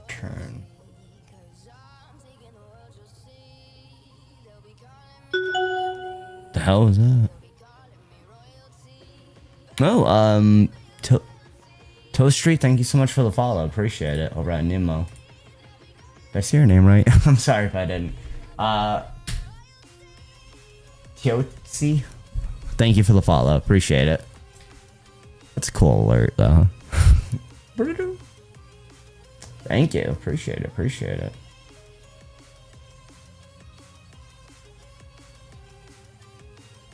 Return. The hell is that? Oh, Toast Street, thank you so much for the follow. Appreciate it. Over at Nemo. Did I see your name right? I'm sorry if I didn't. Tiotsi, thank you for the follow. Appreciate it. That's a cool alert, though. Thank you. Appreciate it. Appreciate it.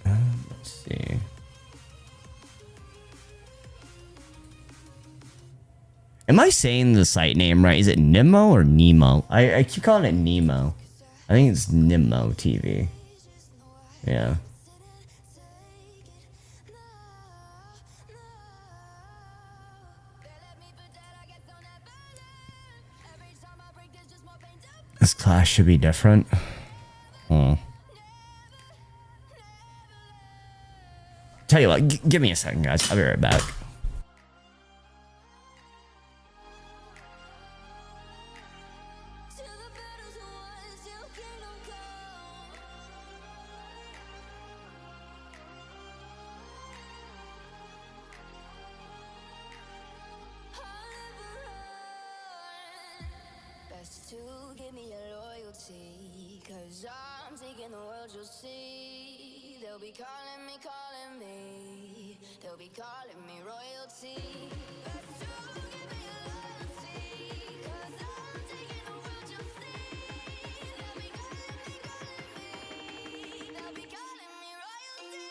Let's see. Am I saying the site name right? Is it Nemo or Nemo? I keep calling it Nemo. I think it's Nemo TV. Yeah. This class should be different. Tell you what, give me a second, guys. I'll be right back. Best to give me your loyalty, 'cause I'm taking the world, you'll see. They'll be calling me, they'll be calling me royalty. Best to give me your loyalty, 'cause I'm taking the world, you'll see. They'll be calling me, they'll be calling me royalty.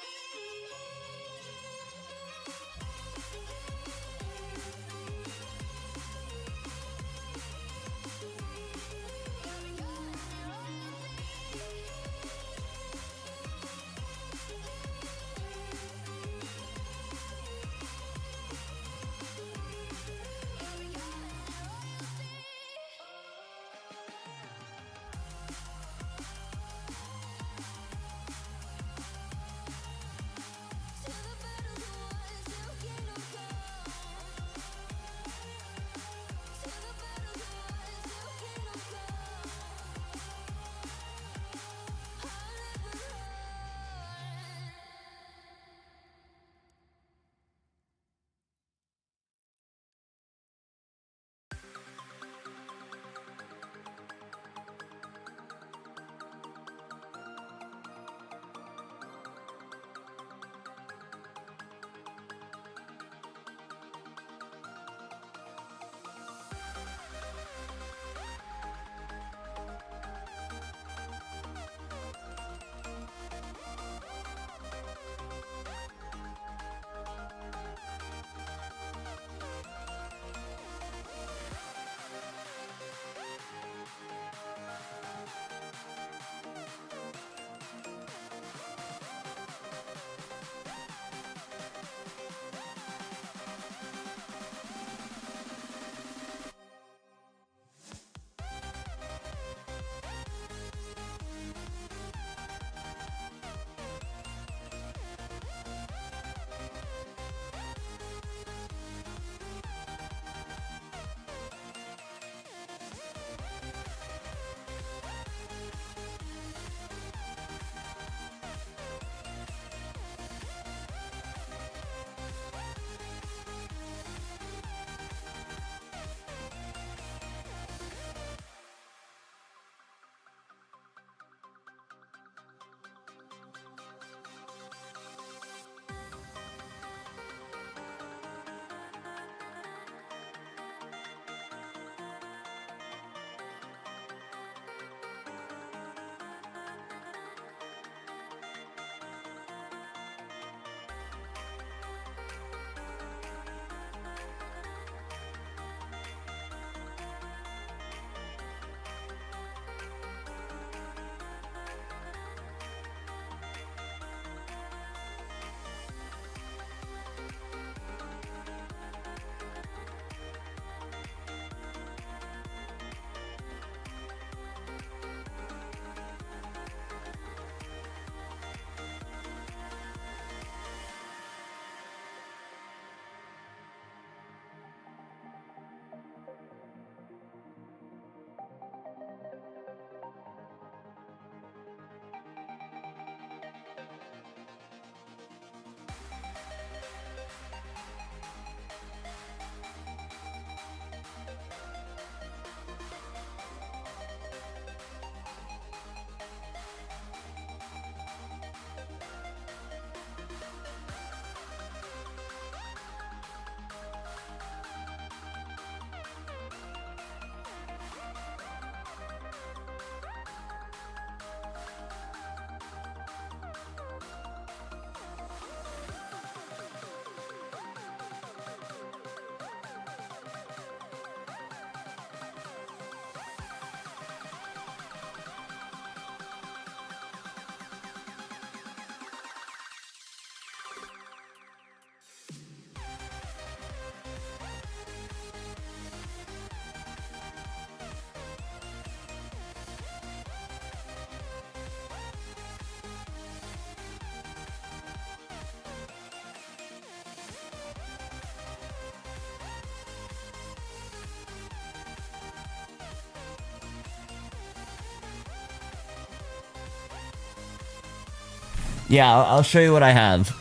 Yeah, I'll show you what I have.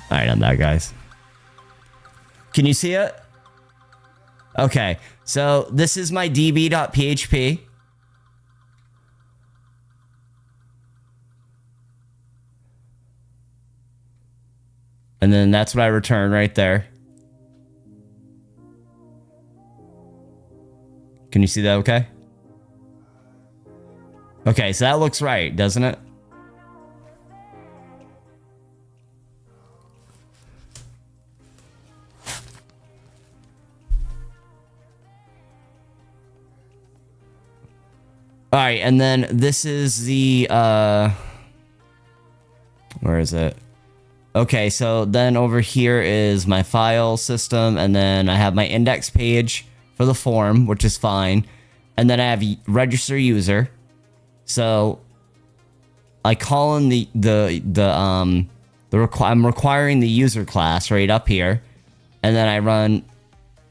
Alright, I'm back, guys. Can you see it? Okay, so this is my db.php. And then that's what I return right there. Can you see that okay? Okay, so that looks right, doesn't it? All right, and then this is the where is it? Okay, so then over here is my file system, and then I have my index page for the form, which is fine. And then I have register user. So I call in I'm requiring the user class right up here. And then I run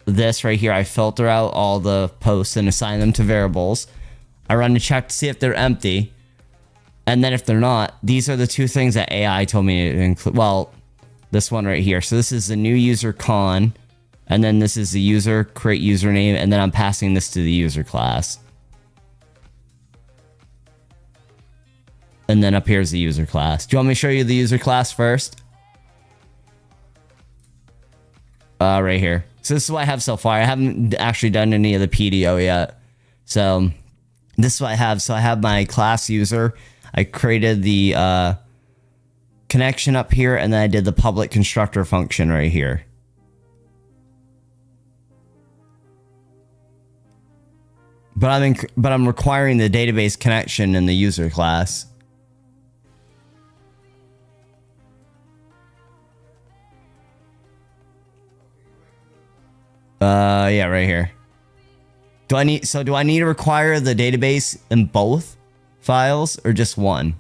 this right here. I filter out all the posts and assign them to variables. I run a check to see if they're empty. And then if they're not, these are the two things that AI told me to include. Well, this one right here. So this is the new user con. And then this is the user create username. And then I'm passing this to the user class. And then up here is the user class. Do you want me to show you the user class first? Right here. So this is what I have so far. I haven't actually done any of the PDO yet. So this is what I have. So I have my class user. I created the connection up here, and then I did the public constructor function right here. But I'm requiring the database connection in the user class. Yeah, right here. Do I need to require the database in both files or just one?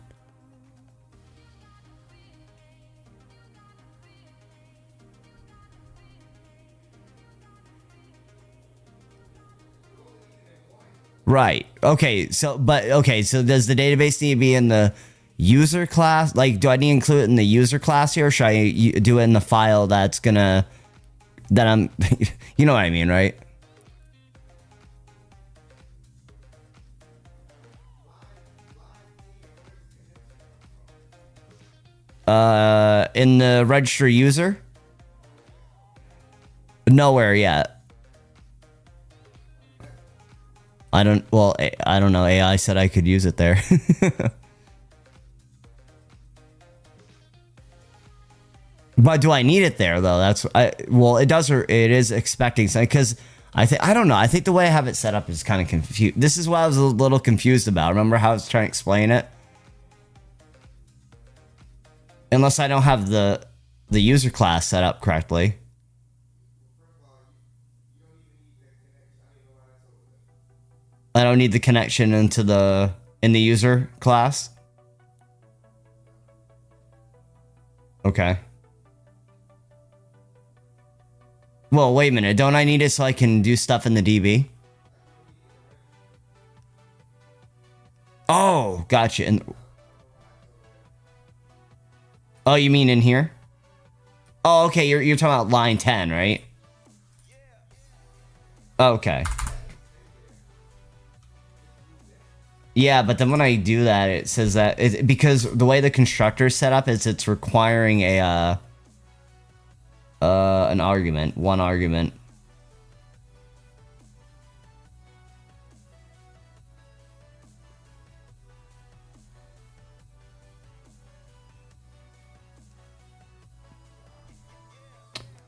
Right. Okay. So does the database need to be in the user class? Like, do I need to include it in the user class here, or should I do it in the file that I'm, you know what I mean, right? In the register user? Nowhere yet. I don't know. AI said I could use it there. But do I need it there though? It does, or it is expecting something, because I don't know. I think the way I have it set up is kind of confused. This is what I was a little confused about. Remember how I was trying to explain it? Unless I don't have the user class set up correctly. I don't need the connection in the user class. Okay. Well, wait a minute. Don't I need it so I can do stuff in the DB? Oh, gotcha. Oh, you mean in here? Oh, okay. You're talking about line 10, right? Okay. Yeah, but then when I do that, it says that because the way the constructor is set up is it's requiring an argument, one argument.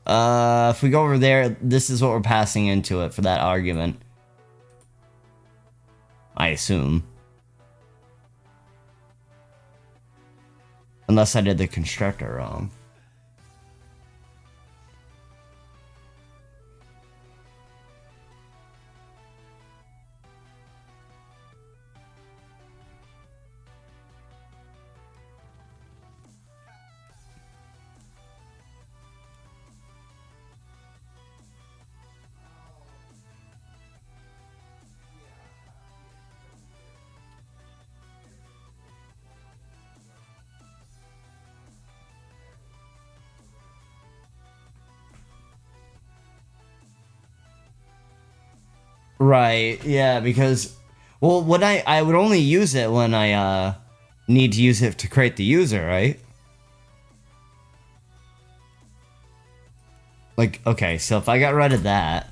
If we go over there, this is what we're passing into it for that argument. I assume. Unless I did the constructor wrong. Right, yeah, because, well, when I would only use it when I need to use it to create the user, right? Like, okay, so if I got rid of that,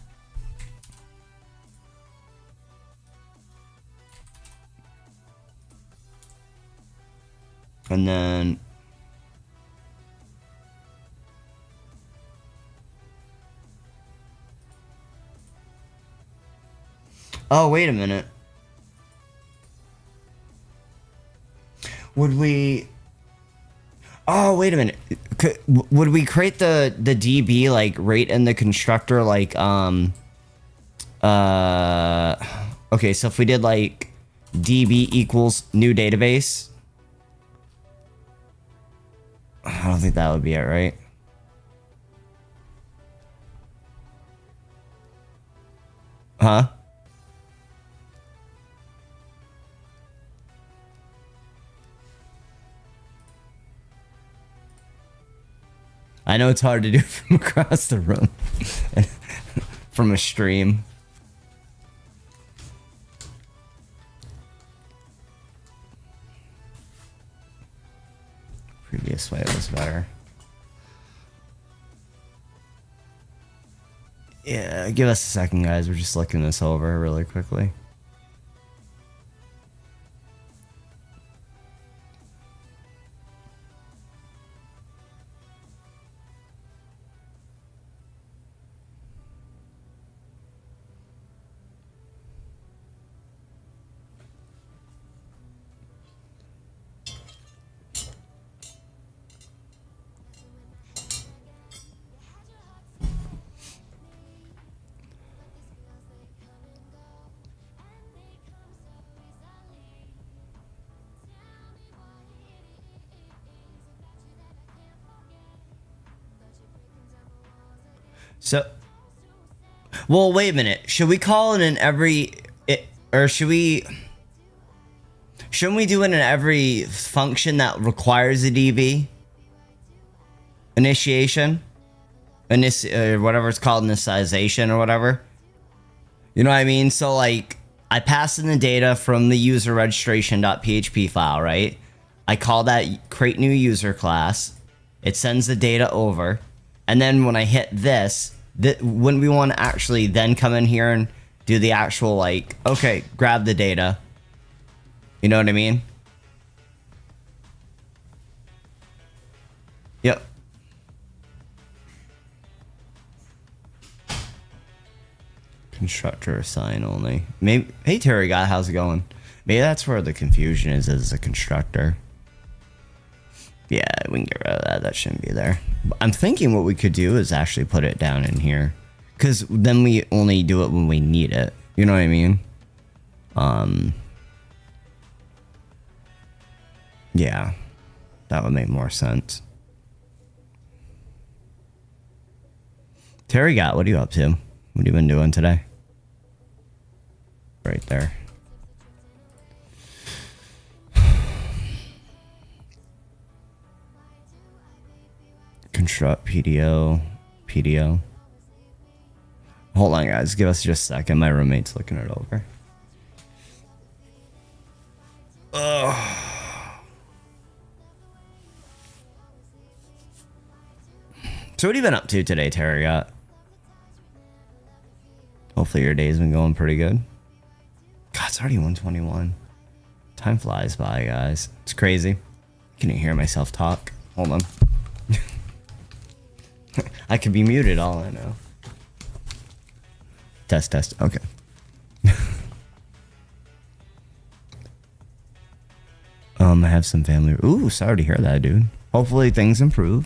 and then oh, wait a minute. Would we... Oh, wait a minute. Would we create the DB, like, right in the constructor, like, okay, so if we did, like, DB equals new database... I don't think that would be it, right? Huh? I know it's hard to do from across the room. From a stream. Previous way was better. Yeah, give us a second, guys. We're just looking this over really quickly. So, well, wait a minute. Should we call it in every, or should we? Shouldn't we do it in every function that requires a DB? Initiation, or whatever it's called, initialization or whatever. You know what I mean? So like, I pass in the data from the user registration.php file, right? I call that create new user class. It sends the data over. And then when I hit this, wouldn't we want to actually then come in here and do the actual, like, okay, grab the data. You know what I mean? Yep. Constructor assign only. Maybe. Hey, Terry guy, how's it going? Maybe that's where the confusion is as a constructor. Yeah, we can get rid of that. That shouldn't be there. I'm thinking what we could do is actually put it down in here, because then we only do it when we need it. You know what I mean? Yeah, that would make more sense. Terry got, what are you up to? What have you been doing today? Right there. Construct PDO. Hold on, guys. Give us just a second. My roommate's looking it over. Ugh. So what have you been up to today, Terry? Hopefully your day's been going pretty good. God, it's already 1:21. Time flies by, guys. It's crazy. Can you hear myself talk? Hold on. I could be muted, all I know. Test. Okay. I have some family. Ooh, sorry to hear that, dude. Hopefully things improve.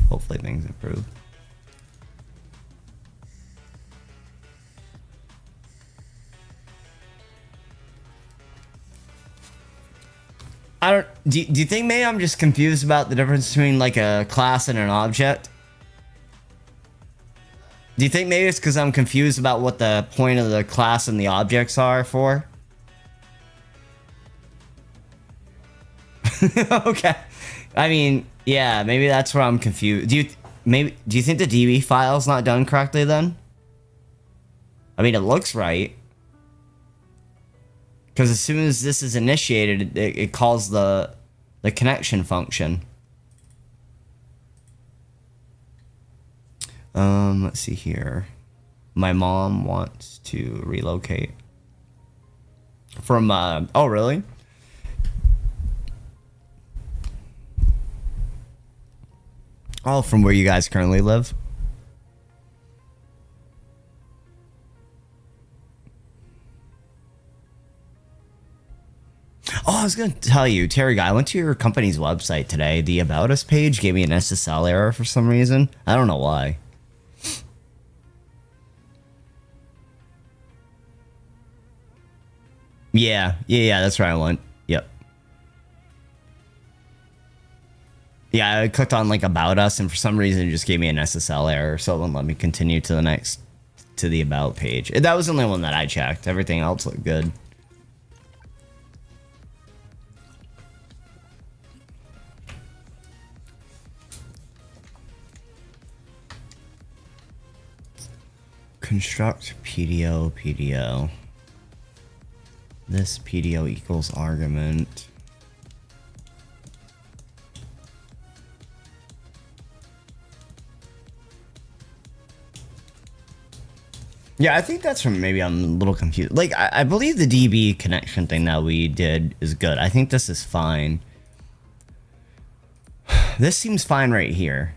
Do you think maybe I'm just confused about the difference between like a class and an object? Do you think maybe it's because I'm confused about what the point of the class and the objects are for? Okay. I mean, yeah, maybe that's where I'm confused. Do you think the DB file's not done correctly then? I mean, it looks right. Because as soon as this is initiated, it calls the connection function. Let's see here. My mom wants to relocate from, oh, really? Oh, from where you guys currently live? Oh, I was going to tell you, Terry Guy, I went to your company's website today. The About Us page gave me an SSL error for some reason. I don't know why. Yeah, that's where I went. Yep. Yeah, I clicked on like About Us, and for some reason it just gave me an SSL error, so it wouldn't let me continue to the About page. That was the only one that I checked. Everything else looked good. Construct PDO. This PDO equals argument. Yeah, I think that's from, maybe I'm a little confused. Like, I believe the DB connection thing that we did is good. I think this is fine. This seems fine right here.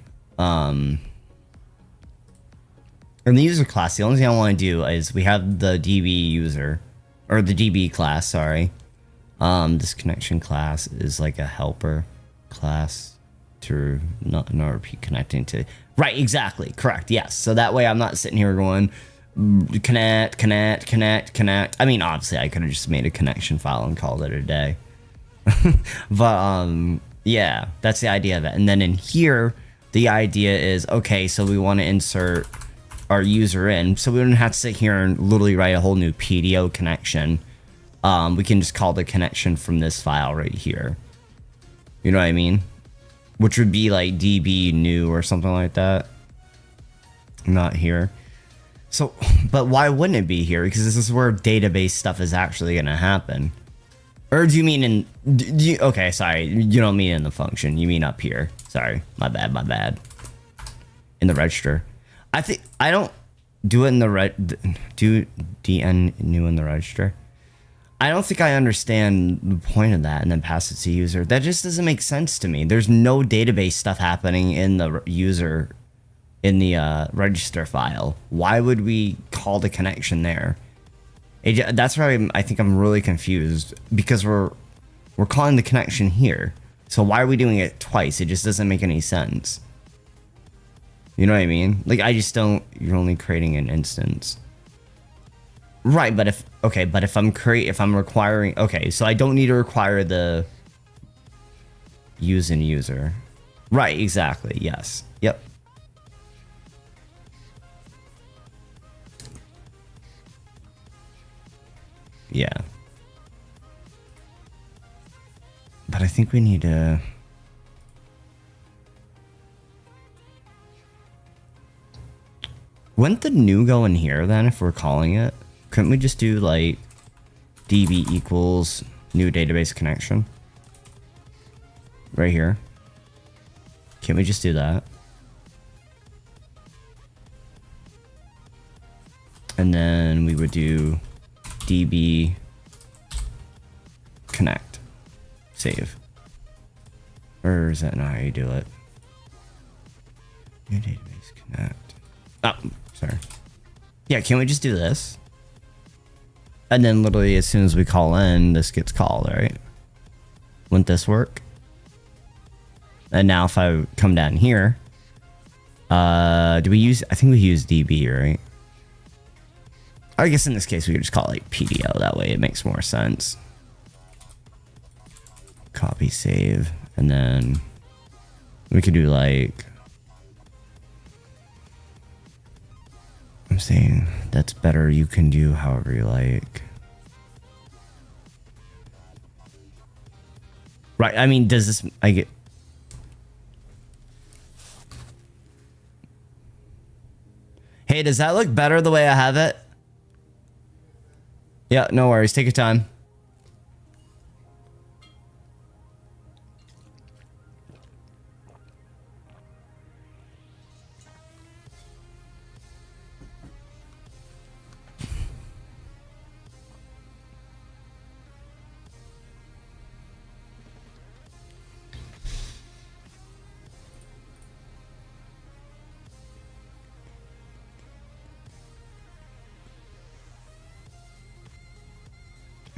In the user class, the only thing I want to do is we have the DB user, or the DB class, sorry. This connection class is like a helper class to not repeat connecting to. Right, exactly, correct, yes. So that way I'm not sitting here going, connect. I mean, obviously I could have just made a connection file and called it a day. But, yeah, that's the idea of it. And then in here, the idea is, okay, so we want to insert our user in, so we don't have to sit here and literally write a whole new PDO connection. We can just call the connection from this file right here. You know what I mean? Which would be like DB new or something like that. Not here. So, but why wouldn't it be here? Because this is where database stuff is actually going to happen. Or do you mean in... okay, sorry. You don't mean in the function. You mean up here. Sorry. My bad. In the register. I don't do it in the do DN new in the register. I don't think I understand the point of that and then pass it to user. That just doesn't make sense to me. There's no database stuff happening in the user, in the register file. Why would we call the connection there? That's why I think I'm really confused, because we're calling the connection here. So why are we doing it twice? It just doesn't make any sense. You know what I mean? Like, I just don't... You're only creating an instance. Right, but if I'm requiring... Okay, so I don't need to require the use in user. Right, exactly. Yes. Yep. Yeah. But I think we need to... Wouldn't the new go in here then if we're calling it? Couldn't we just do like DB equals new database connection? Right here. Can't we just do that? And then we would do DB connect. Save. Or is that not how you do it? New database connect. Oh, sorry. Yeah, can't we just do this? And then literally as soon as we call in, this gets called, right? Wouldn't this work? And now if I come down here, do we use, I think we use DB, right? I guess in this case we could just call it like PDO, that way it makes more sense. Copy, save, and then we could do like, I'm saying that's better, you can do however you like. Right, I mean, does this, I get... Hey, does that look better the way I have it? Yeah, no worries, take your time.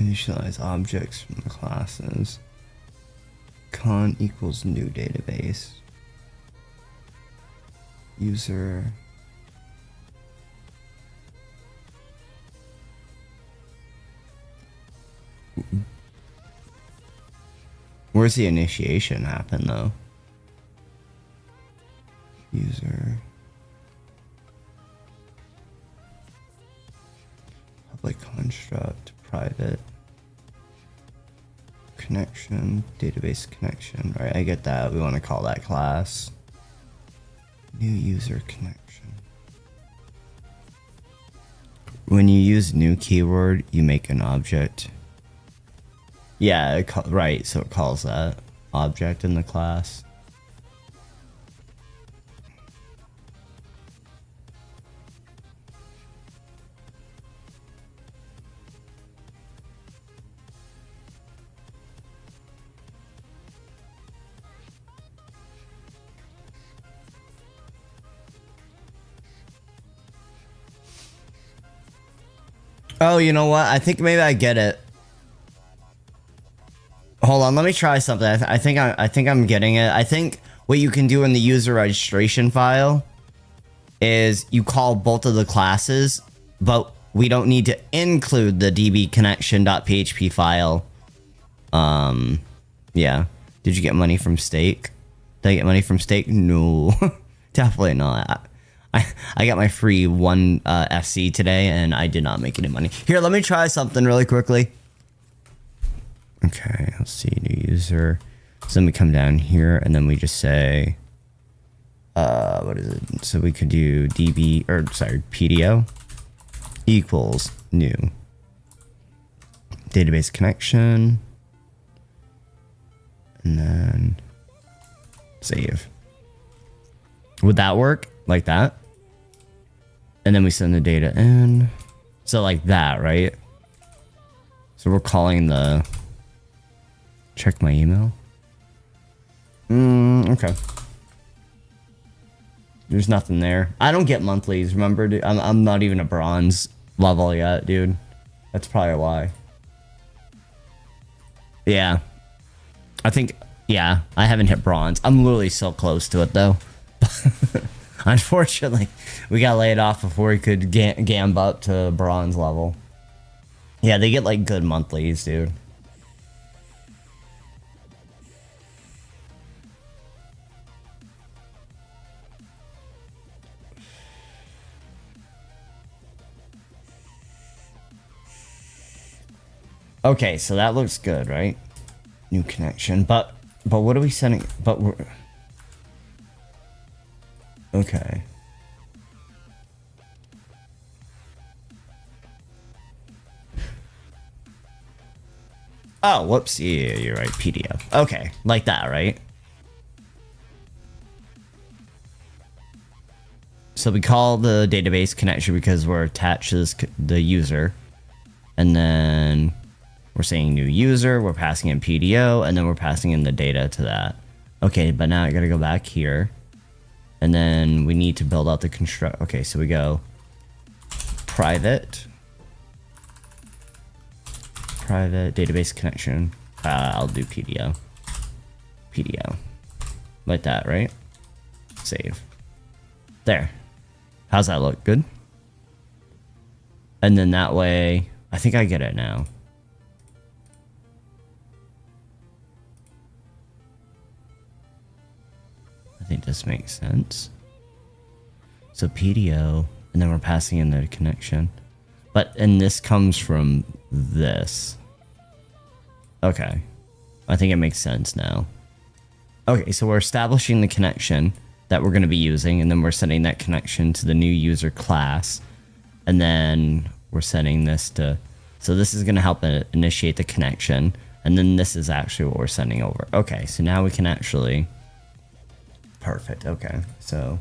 Initialize objects from the classes. Con equals new database. User. Where's the initiation happen though? User. Public construct, private. Connection, database connection, right? I get that. We want to call that class. New user connection. When you use new keyword, you make an object. Yeah, right. So it calls that object in the class. Oh, you know what? I think maybe I get it. Hold on, let me try something. I think I'm getting it. I think what you can do in the user registration file is you call both of the classes, but we don't need to include the dbconnection.php file. Yeah. Did you get money from stake? Did I get money from stake? No, definitely not. I got my free 1 FC today, and I did not make any money. Here, let me try something really quickly. Okay, let's see, new user. So then we come down here, and then we just say, what is it? So we could do PDO equals new database connection, and then save. Would that work like that? And then we send the data in. So like that, right? So we're calling the... Check my email. Okay. There's nothing there. I don't get monthlies, remember? Dude? I'm not even a bronze level yet, dude. That's probably why. Yeah. I think... Yeah, I haven't hit bronze. I'm literally so close to it, though. Unfortunately, we got laid off before we could gamb up to bronze level. Yeah, they get like good monthlies, dude. Okay, so that looks good, right? New connection, but what are we sending? But we're... Okay. Oh, whoops. Yeah, you're right. PDF. Okay, like that, right? So we call the database connection because we're attached to the user. And then we're saying new user, we're passing in PDO, and then we're passing in the data to that. Okay, but now I gotta go back here. And then we need to build out the construct. Okay, so we go private database connection. I'll do PDO. Like that, right? Save. There. How's that look? Good? And then that way, I think I get it now. I think this makes sense. So PDO, and then we're passing in the connection. And this comes from this. Okay. I think it makes sense now. Okay, so we're establishing the connection that we're going to be using, and then we're sending that connection to the new user class. And then we're sending this to... So this is going to help initiate the connection. And then this is actually what we're sending over. Okay, so now we can actually... Perfect. Okay. So,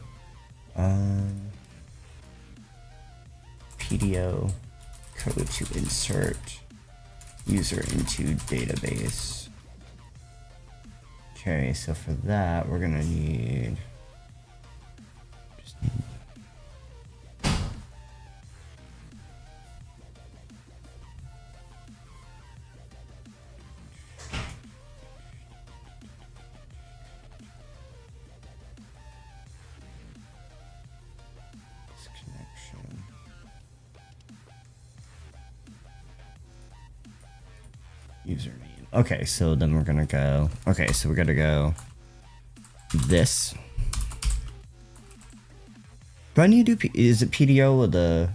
PDO code to insert user into database. Okay. So for that, we're gonna need. connection. Username. Okay, so then we're gonna go. Okay, so we're gonna go this. Do I need to do? Is it PDO with the?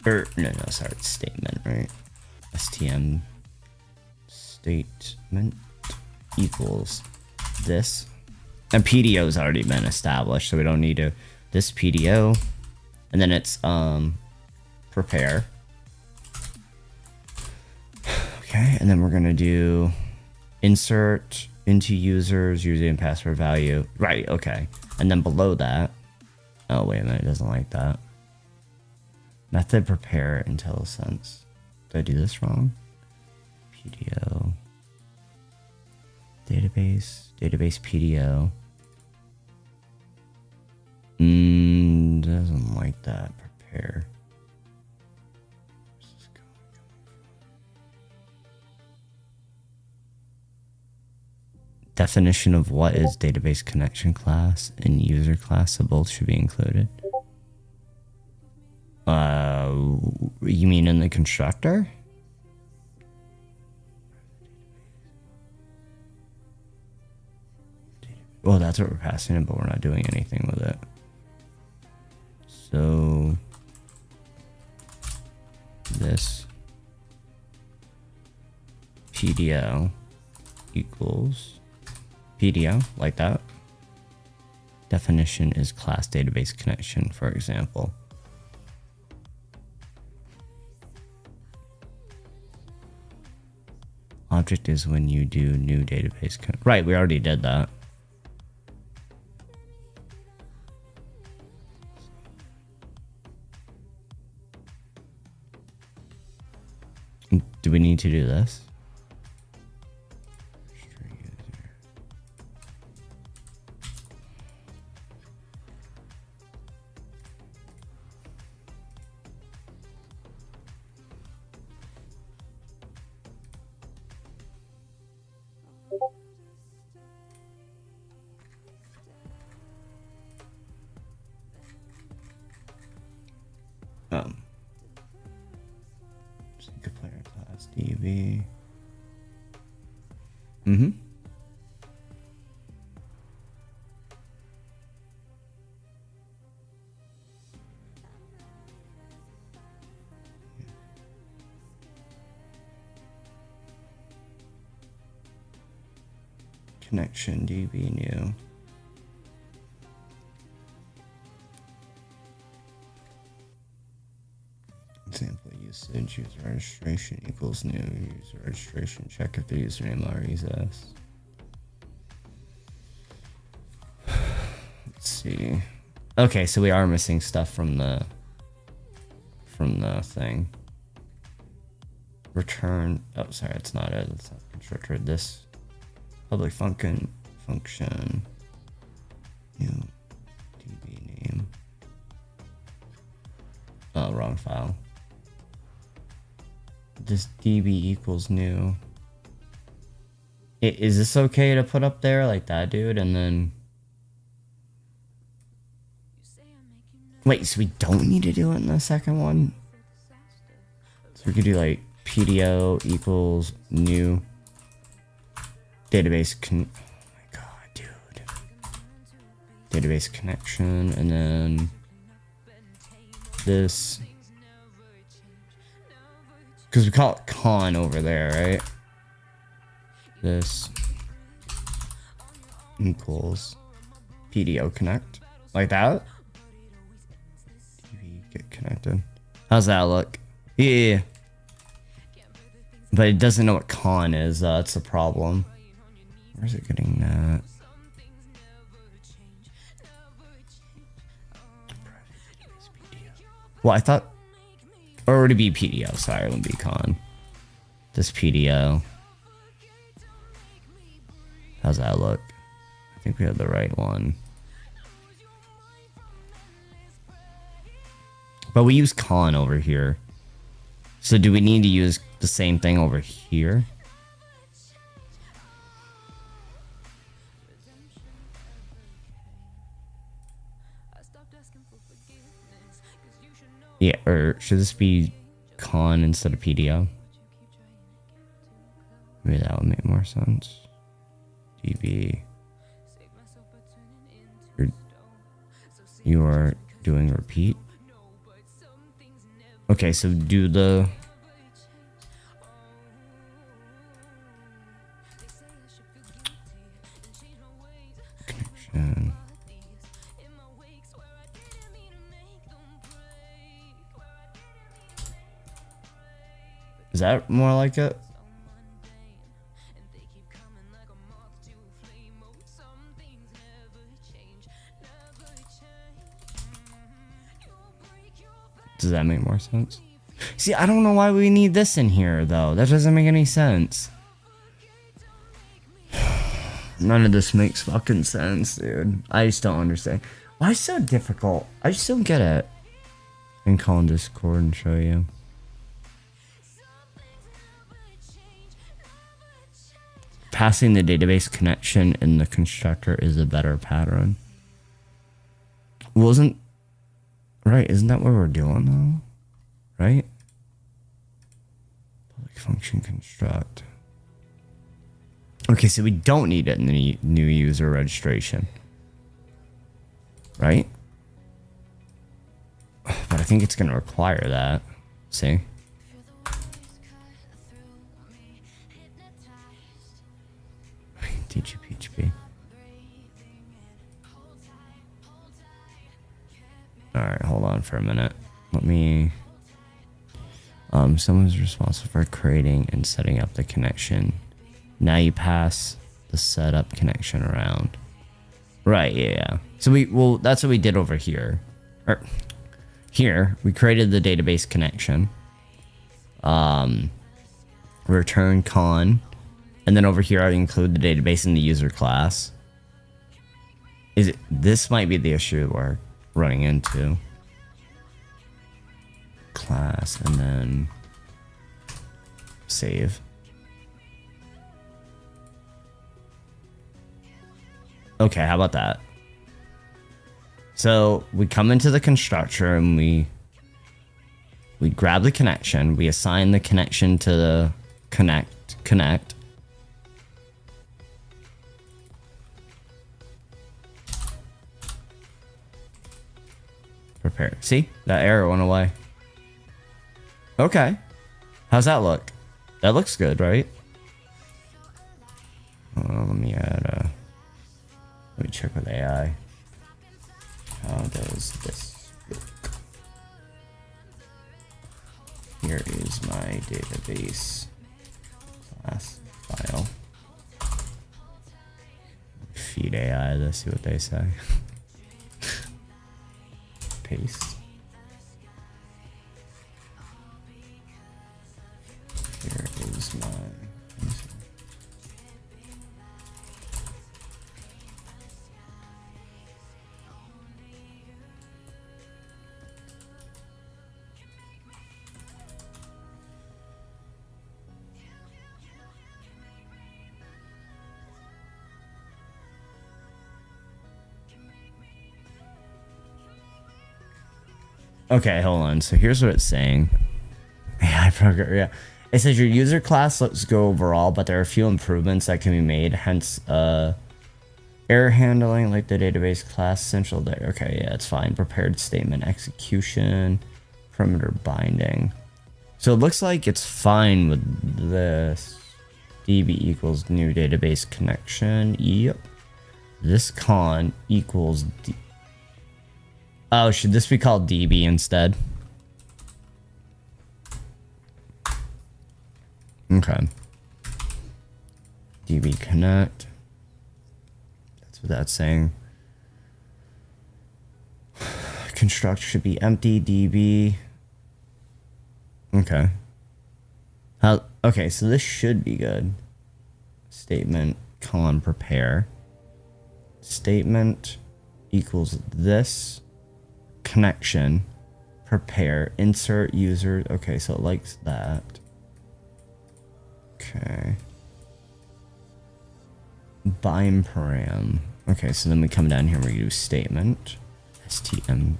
Or no, sorry, it's statement, right? STM statement equals this, and PDO's already been established, so we don't need to. This PDO, and then it's prepare. Okay, and then we're gonna do insert into users, username and password value. Right, okay. And then below that, oh wait a minute, it doesn't like that. Method prepare IntelliSense. Did I do this wrong? PDO. Database PDO. Doesn't like that. Prepare. Definition of what is database connection class and user class, so both should be included. You mean in the constructor? Well, that's what we're passing it, but we're not doing anything with it. So this PDO equals PDO, like that. Definition is class database connection, for example. Object is when you do new database. Right, we already did that. Do we need to do this? Single player class DB. Connection DB new. Example usage, user registration equals new, user registration, check if the username already exists. Let's see. Okay, so we are missing stuff from the thing. Return, oh sorry, it's not it, it's not constructor. This public function new DB name. Oh, wrong file. This DB equals new. Is this okay to put up there like that, dude? And then wait, so we don't need to do it in the second one? So we could do like PDO equals new database oh my god, dude. Database connection, and then this, because we call it con over there, right? This equals PDO connect, like that. DB get connected. How's that look? Yeah. But it doesn't know what con is. That's the problem. Where's it getting that? Well, I thought, or would it be PDO? Sorry, it wouldn't be con. This PDO. How's that look? I think we have the right one. But we use con over here. So do we need to use the same thing over here? Yeah, or should this be con instead of PDO? Maybe that would make more sense. DB. You are doing repeat. Okay, so do the... connection. Is that more like it? Does that make more sense? See, I don't know why we need this in here, though. That doesn't make any sense. None of this makes fucking sense, dude. I just don't understand. Why is it so difficult? I just don't get it. I can call in Discord and show you. Passing the database connection in the constructor is a better pattern. Wasn't... Right, isn't that what we're doing, though? Right? Public function construct. Okay, so we don't need it in the new user registration. Right? But I think it's going to require that. See? Teach you PHP. Alright, hold on for a minute. Let me... someone's responsible for creating and setting up the connection. Now you pass the setup connection around. Right, yeah. So well, that's what we did over here. Here, we created the database connection. Return con. And then over here, I include the database in the user class. This might be the issue we're running into. Class, and then save. Okay, how about that? So we come into the constructor and we grab the connection. We assign the connection to the connect. Prepare. See? That error went away. Okay. How's that look? That looks good, right? Let me add let me check with AI. How does this look? Here is my database class file. Feed AI to see what they say. Paste. Here is my... Okay, hold on. So here's what it's saying. AI program, yeah. It says your user class looks good overall, but there are a few improvements that can be made. Hence, error handling, like the database class essential there. Okay, yeah, it's fine. Prepared statement execution, perimeter binding. So it looks like it's fine with this. DB equals new database connection. Yep. This con equals D. Oh, should this be called DB instead? Okay. DB connect. That's what that's saying. Construct should be empty DB. Okay. Okay, so this should be good. Statement colon prepare. Statement equals this. Connection, prepare, insert user. Okay, so it likes that. Okay. Bind param. Okay, so then we come down here and we do statement. STM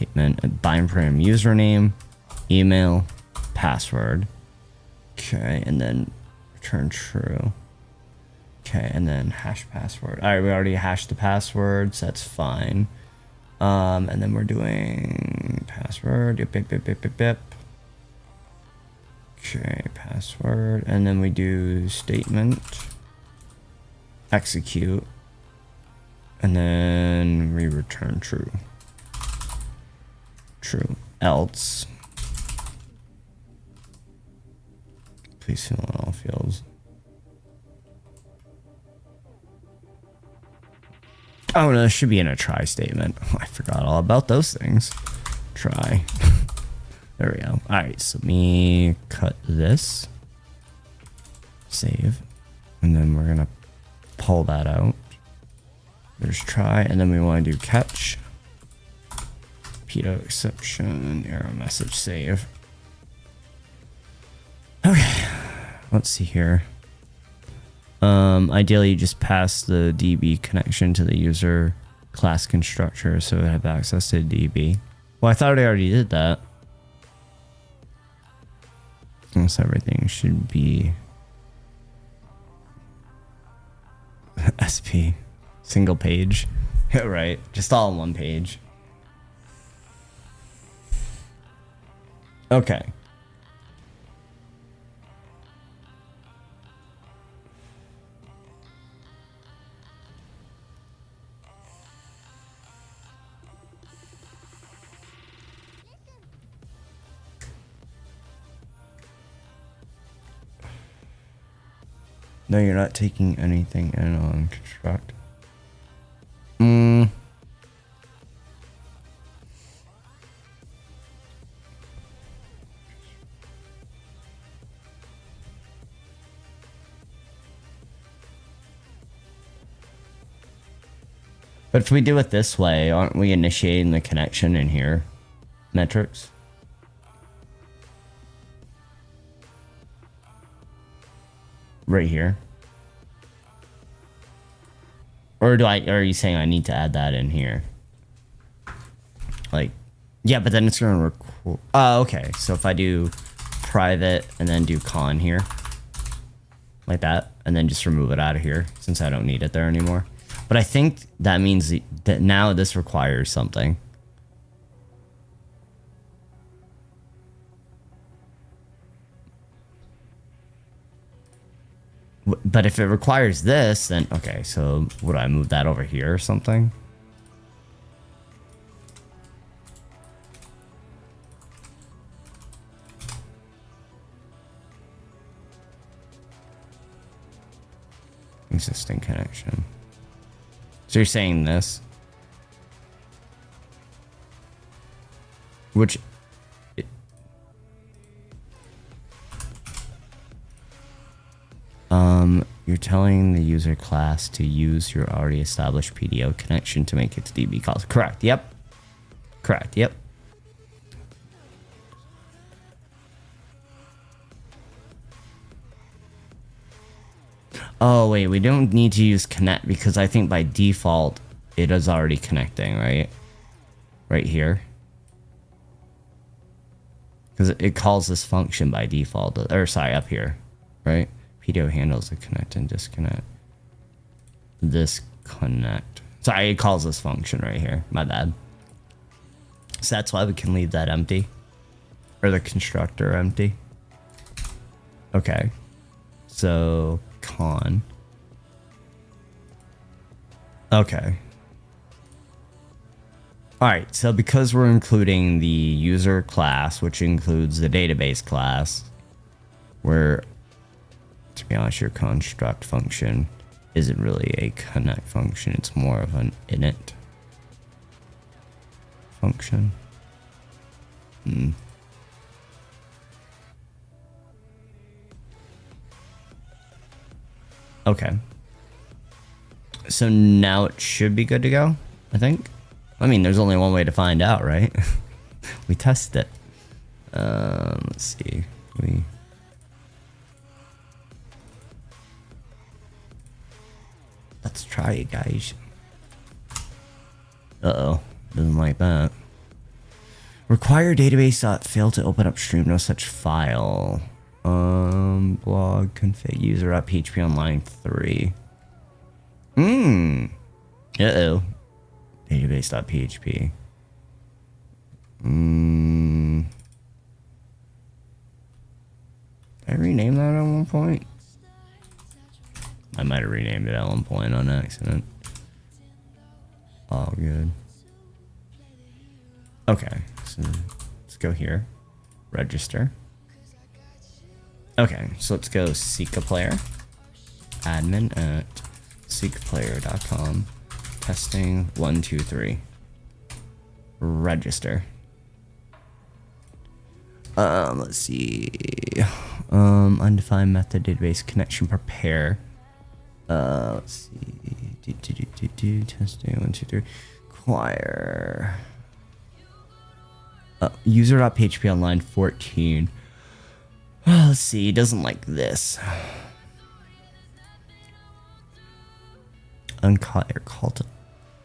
statement, bind param username, email, password. Okay, and then return true. Okay, and then hash password. All right, we already hashed the passwords. That's fine. And then we're doing password. Yep, yep, yep, yep, yep, yep. Okay, password, and then we do statement, execute, and then we return true. True. Else. Please fill in all fields. Oh no, this should be in a try statement. Oh, I forgot all about those things. Try. There we go. Alright, so let me cut this. Save. And then we're gonna pull that out. There's try, and then we want to do catch. Pedo exception, error message, save. Okay, let's see here. Ideally, you just pass the DB connection to the user class constructor so it have access to DB. Well, I thought I already did that. Almost everything should be SP, single page. Right, just all on one page. Okay. No, you're not taking anything in on construct. But if we do it this way, aren't we initiating the connection in here? Metrics? Right here. Or are you saying I need to add that in here? Like, yeah, but then it's going to record. Oh, okay. So if I do private and then do con here, like that, and then just remove it out of here since I don't need it there anymore. But I think that means that now this requires something. But if it requires this, then okay, so would I move that over here or something? Existing connection. So you're saying this? Which... you're telling the user class to use your already established PDO connection to make its DB calls. Correct. Yep. Correct. Yep. Oh, wait. We don't need to use connect because I think by default it is already connecting, right? Right here. Because it calls this function by default. Or, sorry, up here. Right? PDO handles the connect and disconnect. Disconnect. Sorry, it calls this function right here. My bad. So that's why we can leave that empty. Or the constructor empty. Okay. So, con. Okay. Alright, so because we're including the user class, which includes the database class, we're... To be honest, your construct function isn't really a connect function. It's more of an init function. Okay. So now it should be good to go, I think. I mean, there's only one way to find out, right? We test it. Let's see. Let's try it, guys. Uh-oh. Doesn't like that. Require database failed to open upstream. No such file. Blog config user.php online 3. Uh-oh. Database.php. Did I rename that at one point? I might have renamed it at one point on accident. All good. Okay, so let's go here. Register. Okay, so let's go seek a player. Admin at seekplayer.com. Testing 1, 2, 3. Register. Let's see. Undefined method database connection prepare. Let's see. Testing 1, 2, 3. Acquire. User.php on line 14. Let's see. He doesn't like this. Called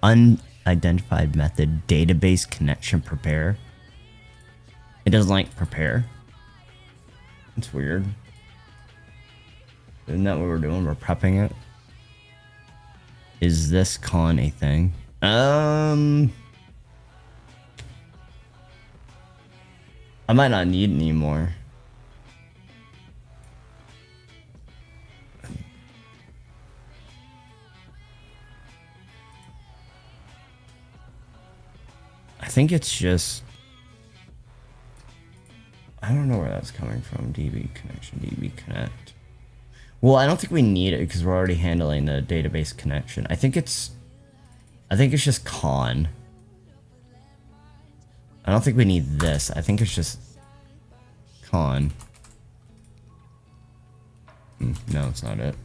unidentified method database connection prepare. It doesn't like prepare. It's weird. Isn't that what we're doing? We're prepping it. Is this con a thing? I might not need any more. I think it's just, I don't know where that's coming from. DB connection, DB connect. Well, I don't think we need it because we're already handling the database connection. I think it's just con. I don't think we need this. I think it's just con. No, it's not it.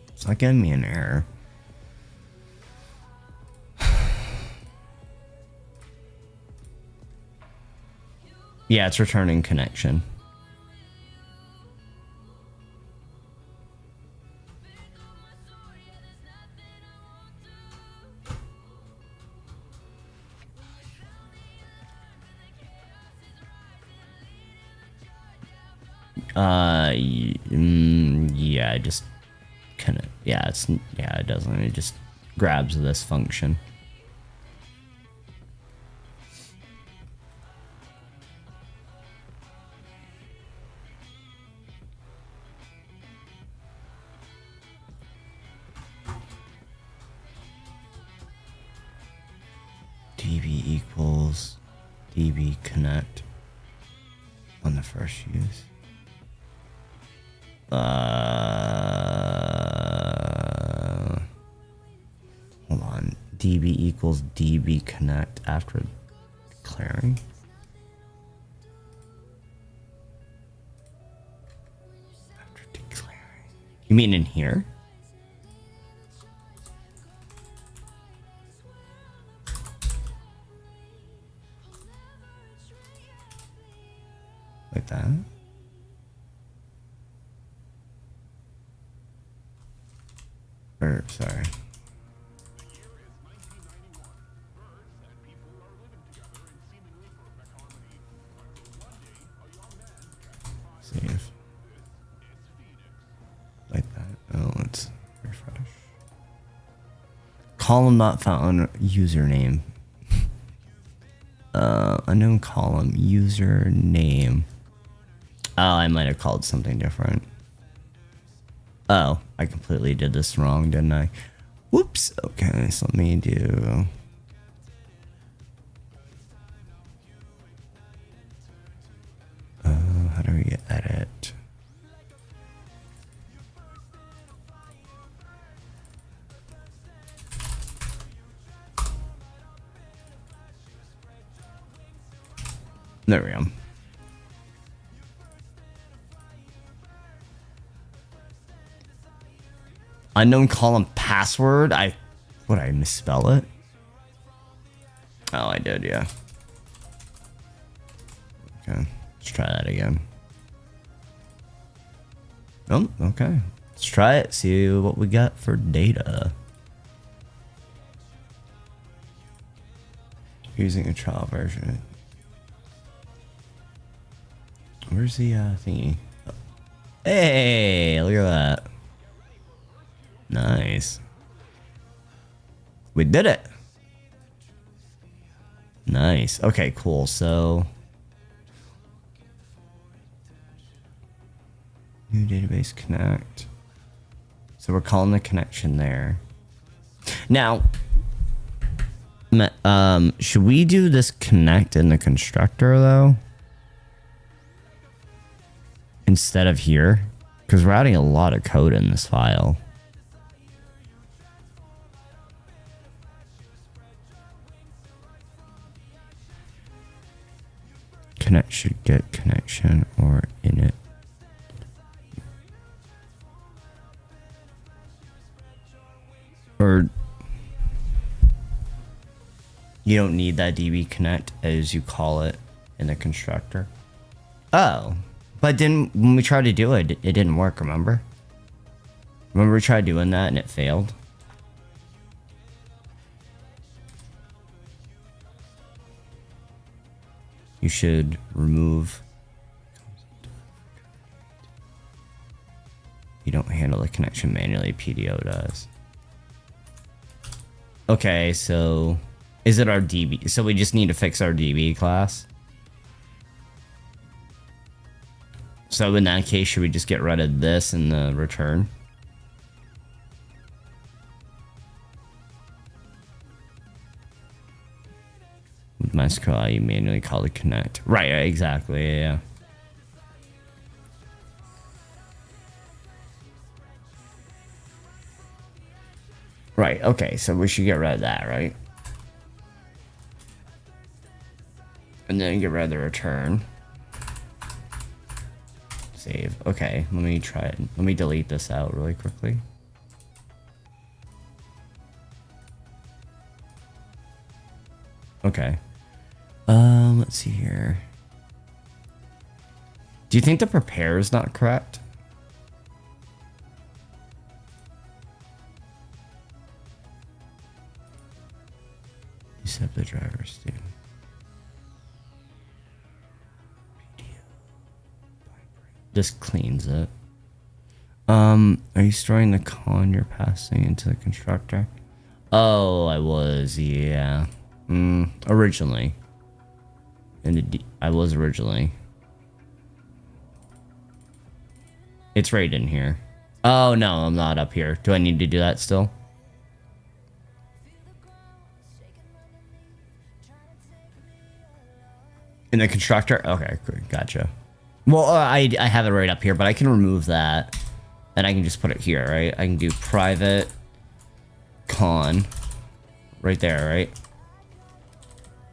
It's not getting me an error. Yeah, it's returning connection. Yeah, it just kind of, it doesn't, it just grabs this function. db equals db connect on the first use. Hold on. db equals db connect after declaring. After declaring. You mean in here? Like that? Or, sorry. Save. Like that. Oh, let's refresh. Column not found. Username. Unknown column. Username. Oh, I might have called something different. Oh, I completely did this wrong, didn't I? Whoops. Okay, so let me do... how do we edit? There we go. Unknown column password. Would I misspell it? Oh, I did, yeah. Okay, let's try that again. Oh, okay. Let's try it. See what we got for data. Using a trial version. Where's the thingy? Hey, look at that. Nice. We did it. Nice. Okay, cool. So new database connect. So we're calling the connection there. Now, should we do this connect in the constructor though? Instead of here? Because we're adding a lot of code in this file. Connect should get connection or init. Or you don't need that DB connect as you call it in the constructor. Oh, but then when we tried to do it, it didn't work, remember? Remember we tried doing that and it failed? You should remove. You don't handle the connection manually, PDO does. Okay, so is it our DB? So we just need to fix our DB class. So in that case, should we just get rid of this in the return? With MySQL, you manually call the connect. Right, exactly, yeah. Right, okay, so we should get rid of that, right? And then get rid of the return. Save. Okay, let me try it. Let me delete this out really quickly. Okay. Let's see here. Do you think the prepare is not correct? You set the drivers, dude. This cleans it. Are you storing the con you're passing into the constructor? Oh, I was, yeah. Originally. I was originally. It's right in here. Oh, no, I'm not up here. Do I need to do that still? In the constructor? Okay, gotcha. Well, I have it right up here, but I can remove that. And I can just put it here, right? I can do private con. Right there, right?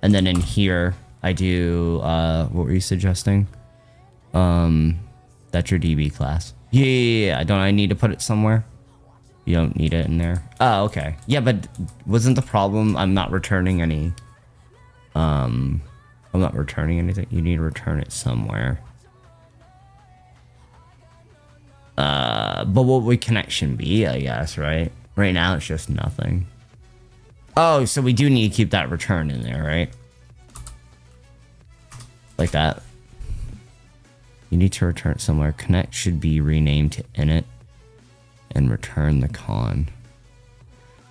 And then in here, I do, what were you suggesting? That's your DB class. Yeah. Don't I need to put it somewhere? You don't need it in there. Oh, okay. Yeah, but wasn't the problem I'm not returning any, I'm not returning anything. You need to return it somewhere. But what would connection be, I guess, right? Right now, it's just nothing. Oh, so we do need to keep that return in there, right? Like that. You need to return it somewhere. Connect should be renamed to init and return the con.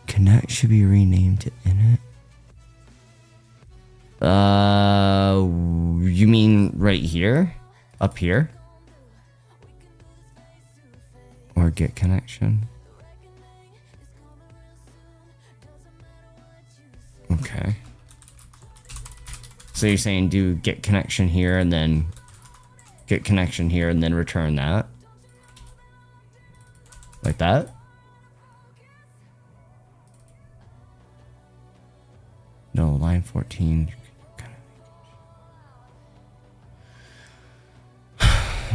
Connect should be renamed to init. You mean right here? Up here? Or get connection? Okay. So you're saying do get connection here and then get connection here and then return that? Like that? No, line 14.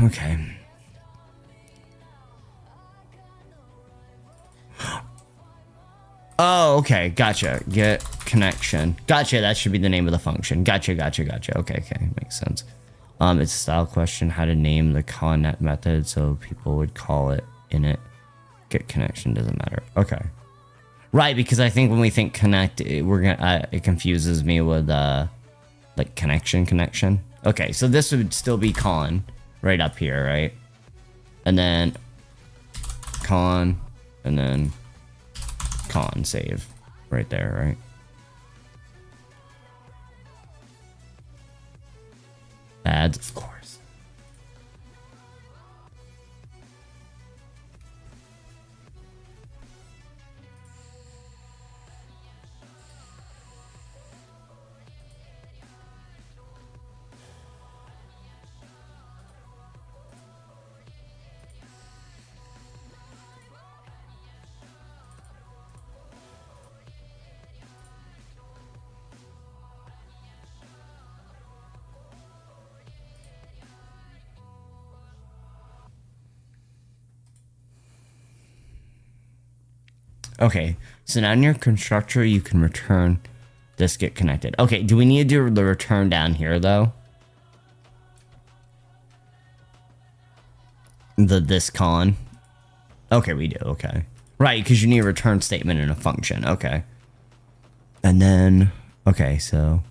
Okay. Oh, okay. Gotcha. Get connection. Gotcha. That should be the name of the function. Gotcha. Okay. Makes sense. It's a style question how to name the connet method so people would call it init. Get connection doesn't matter. Okay. Right, because I think when we think connect, we're gonna it confuses me with like connection. Okay, so this would still be con right up here, right? And then con, and then con save right there, right? Ads, of course. Okay, so now in your constructor, you can return this get connected. Okay, do we need to do the return down here, though? This con? Okay, we do, okay. Right, because you need a return statement and a function, okay. And then, okay, so...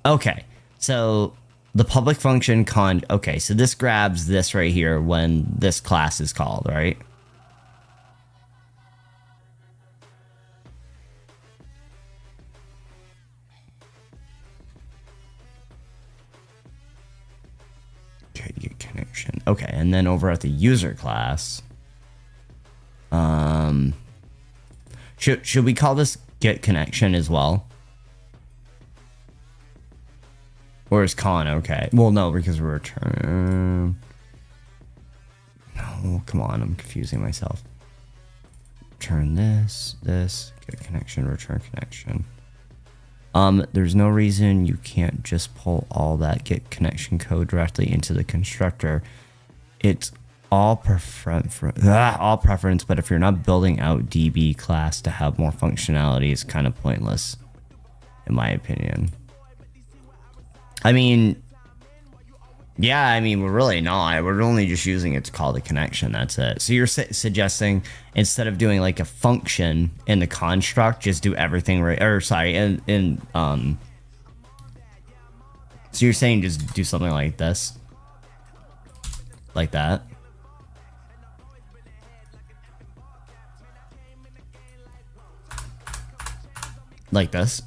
Okay, so the public function con... Okay, so this grabs this right here when this class is called, right? Okay, get connection. Okay, and then over at the user class, should we call this get connection as well? Or is con okay? Well, no, because we're return. No, come on, I'm confusing myself. Return this, get connection, return connection. There's no reason you can't just pull all that get connection code directly into the constructor. It's all preference, but if you're not building out DB class to have more functionality, it's kind of pointless, in my opinion. I mean, yeah, I mean, we're really not. We're only just using it to call the connection. That's it. So you're suggesting instead of doing like a function in the construct, just do everything right. Or sorry, so you're saying just do something like this, like that. Like this.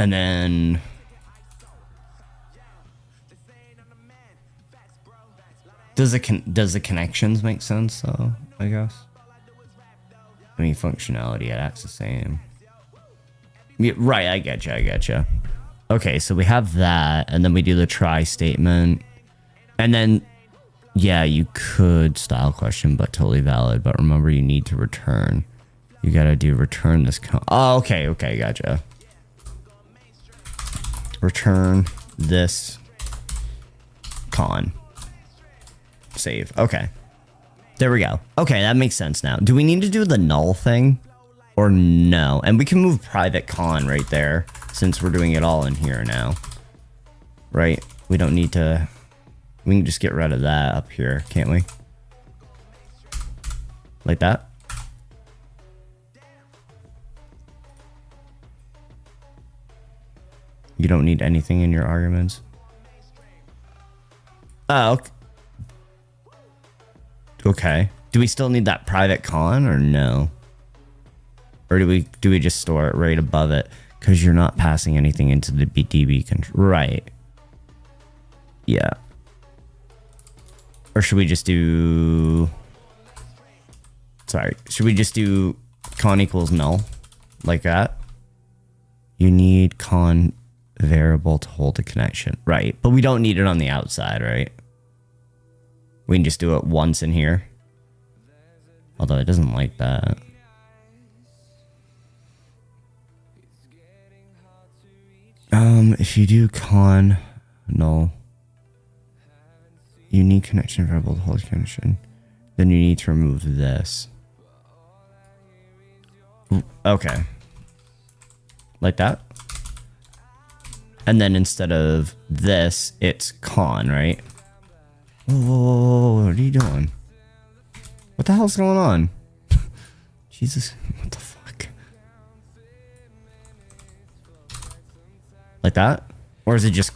And then does the connections make sense though, I guess? I mean, functionality, that's the same. Yeah, right, I getcha. Okay, so we have that, and then we do the try statement. And then, yeah, you could style question, but totally valid. But remember, you need to return. You gotta do return this oh, okay, gotcha. Return this con. Save. Okay. There we go. Okay, that makes sense now. Do we need to do the null thing? Or no? And we can move private con right there, since we're doing it all in here now. Right? We don't need to... We can just get rid of that up here, can't we? Like that? You don't need anything in your arguments. Oh, okay. Do we still need that private con or no? Or do we just store it right above it? Because you're not passing anything into the DB control. Right. Yeah. Or should we just do... Sorry. Should we just do con equals null? Like that? You need con... variable to hold the connection. Right, but we don't need it on the outside, right? We can just do it once in here. Although it doesn't like that. If you do con null, you need connection variable to hold connection. Then you need to remove this. Okay. Like that? And then instead of this, it's con, right? Whoa, what are you doing? What the hell's going on? Jesus, what the fuck? Like that? Or is it just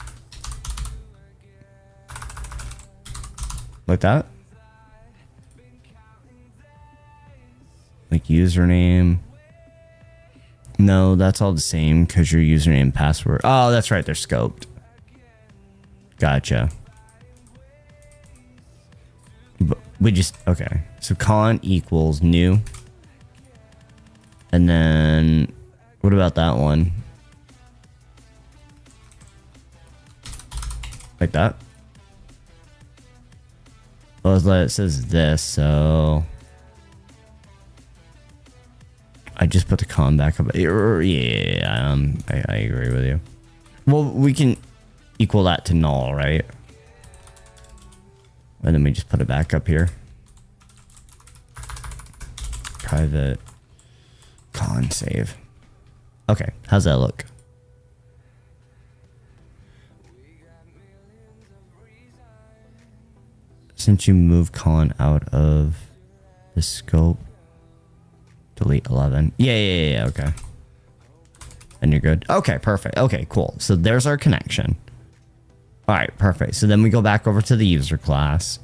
like that? Like username. No, that's all the same because your username and password. Oh, that's right. They're scoped. Gotcha. But we just, okay. So con equals new. And then what about that one? Like that? Well, it says this, so I just put the con back up. Yeah, I agree with you. Well, we can equal that to null, right? And then we just put it back up here. Private con save. Okay, how's that look? Since you move con out of the scope, delete 11. Yeah, okay. And you're good. Okay, perfect. Okay, cool. So there's our connection. All right, perfect. So then we go back over to the user class.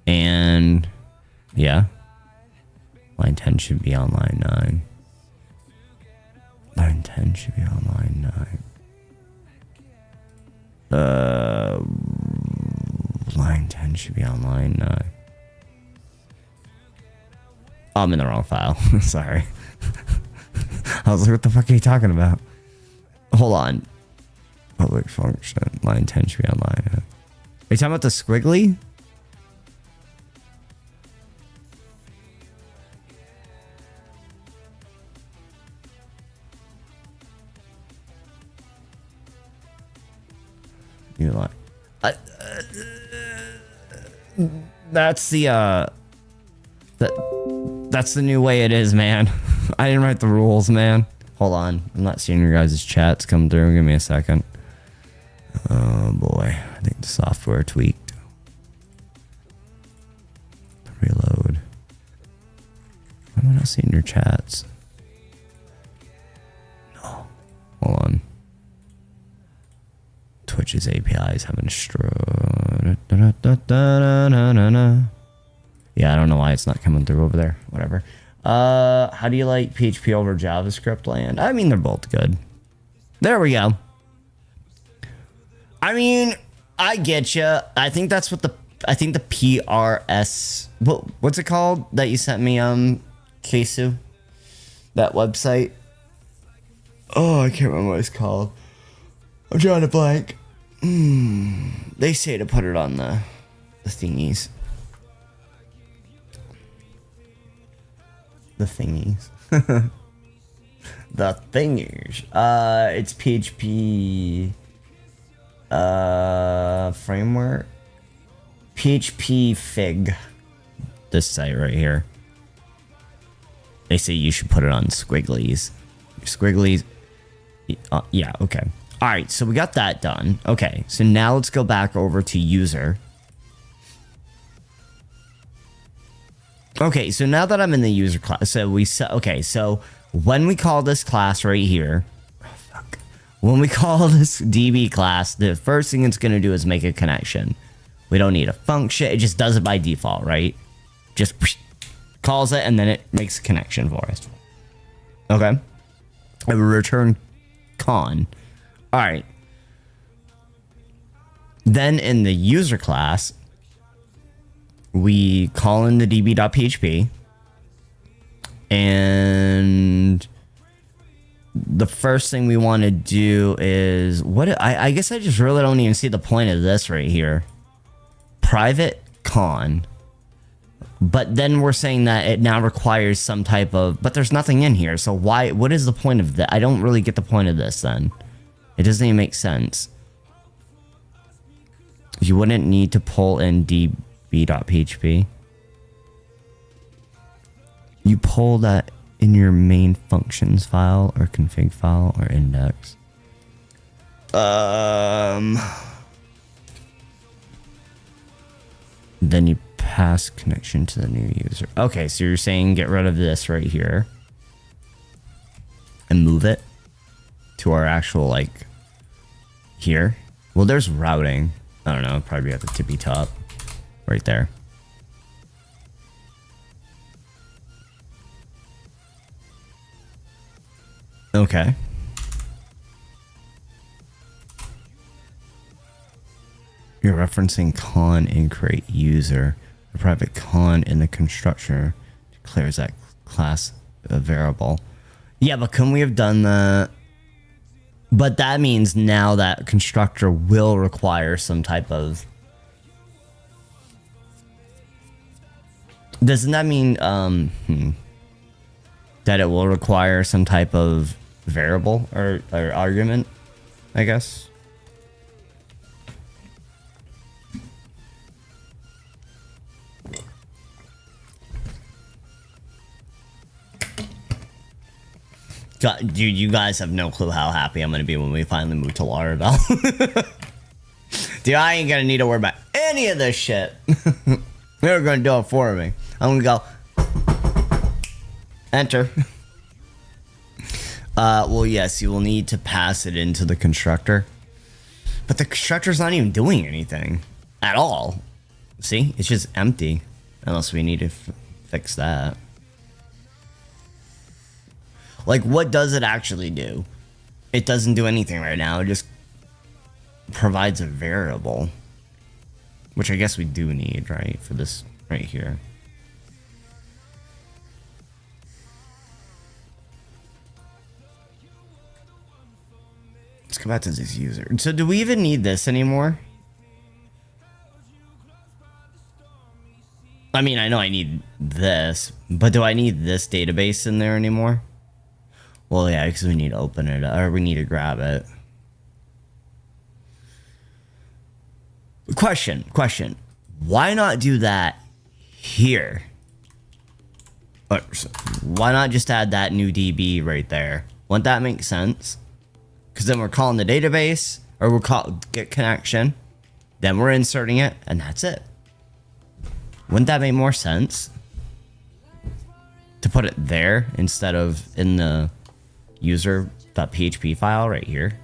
And yeah. Line 10 should be on line 9. Line 10 should be on line 9. Line 10 should be on line 9. Oh, I'm in the wrong file. Sorry. I was like, what the fuck are you talking about? Hold on. Public function. Line 10 should be on line 9. Are you talking about the squiggly? You like? That's the that's the new way it is, man. I didn't write the rules, man. Hold on, I'm not seeing your guys' chats come through. Give me a second. Oh boy, I think the software tweaked. Reload. Why am I not seeing your chats? No. Hold on. Twitch's API is having a stroke. Yeah, I don't know why it's not coming through over there. Whatever. How do you like PHP over JavaScript land? I mean, they're both good. There we go. I mean, I get you. I think that's what the PRS. What's it called that you sent me, Kesu? That website. Oh, I can't remember what it's called. I'm drawing a blank. They say to put it on the thingies. The thingies. The thingies. It's PHP framework. PHP Fig. This site right here. They say you should put it on squigglies. Squigglies. Yeah, okay. All right, so we got that done. Okay, so now let's go back over to user. Okay, so now that I'm in the user class, so when we call this class right here, when we call this DB class, the first thing it's going to do is make a connection. We don't need a function. It just does it by default, right? Just calls it, and then it makes a connection for us. Okay. I will return con. All right. Then in the user class, we call in the db.php, and the first thing we want to do is I guess I just really don't even see the point of this right here. Private con. But then we're saying that it now requires some type of, but there's nothing in here. So what is the point of that? I don't really get the point of this then. It doesn't even make sense. You wouldn't need to pull in db.php. You pull that in your main functions file or config file or index. Then you pass connection to the new user. Okay, so you're saying get rid of this right here and move it to our actual, like, here. Well, there's routing. I don't know, probably at the tippy top right there. Okay. You're referencing con in create user. The private con in the constructor declares that class a variable. Yeah, but couldn't we have done that? But that means now that constructor will require some type of... Doesn't that mean that it will require some type of variable or argument, I guess? God, dude, you guys have no clue how happy I'm gonna be when we finally move to Laravel. Dude, I ain't gonna need to worry about any of this shit. They're gonna do it for me. I'm gonna go enter. Well, yes, you will need to pass it into the constructor, but the constructor's not even doing anything at all. See, it's just empty, unless we need to fix that. Like, what does it actually do? It doesn't do anything right now. It just provides a variable, which I guess we do need, right, for this right here. Let's go back to this user. So do we even need this anymore? I mean, I know I need this, but do I need this database in there anymore? Well, yeah, because we need to open it, or we need to grab it. Question. Why not do that here? Or, why not just add that new DB right there? Wouldn't that make sense? Because then we're calling the database, or we'll call get connection, then we're inserting it, and that's it. Wouldn't that make more sense? To put it there instead of in the user.php file right here.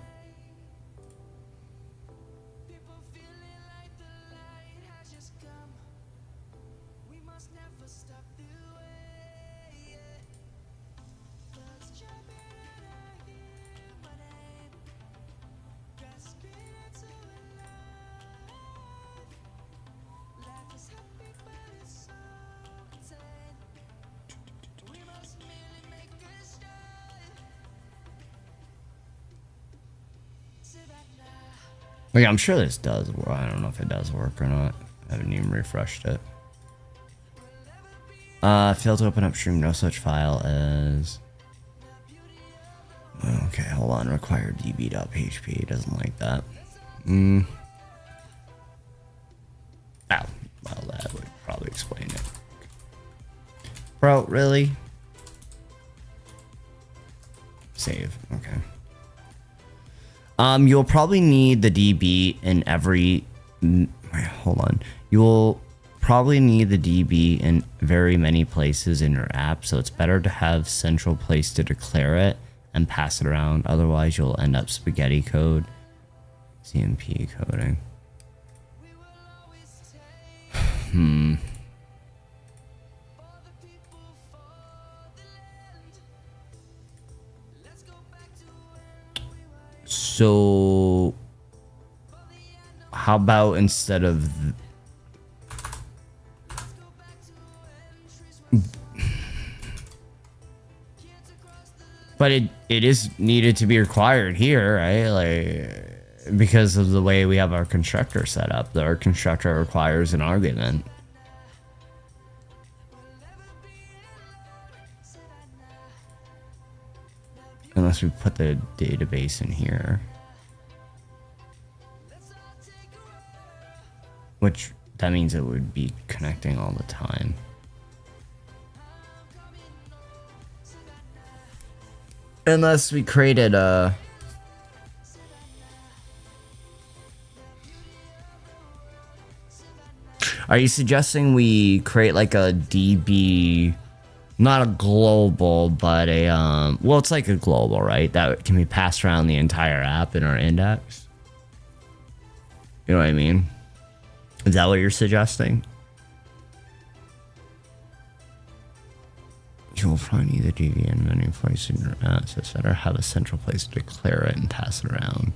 Okay, I'm sure this does work. I don't know if it does work or not. I haven't even refreshed it. Failed to open upstream, no such file as... Okay, hold on. Required db.php. Doesn't like that. Oh, well, that would probably explain it. Bro, really? Save. Okay. You'll probably need the DB in every... Wait, hold on. You'll probably need the DB in very many places in your app, so it's better to have central place to declare it and pass it around. Otherwise, you'll end up spaghetti code. CMP coding. So, how about instead of... But it is needed to be required here, right? Like, because of the way we have our constructor set up. Our constructor requires an argument. Unless we put the database in here. Which, that means it would be connecting all the time. Unless we created a... Are you suggesting we create like a DB, not a global, but a well, it's like a global, right? That can be passed around the entire app in our index. You know what I mean? Is that what you're suggesting? You will find either DB in many places in your assets that have a central place to declare it and pass it around.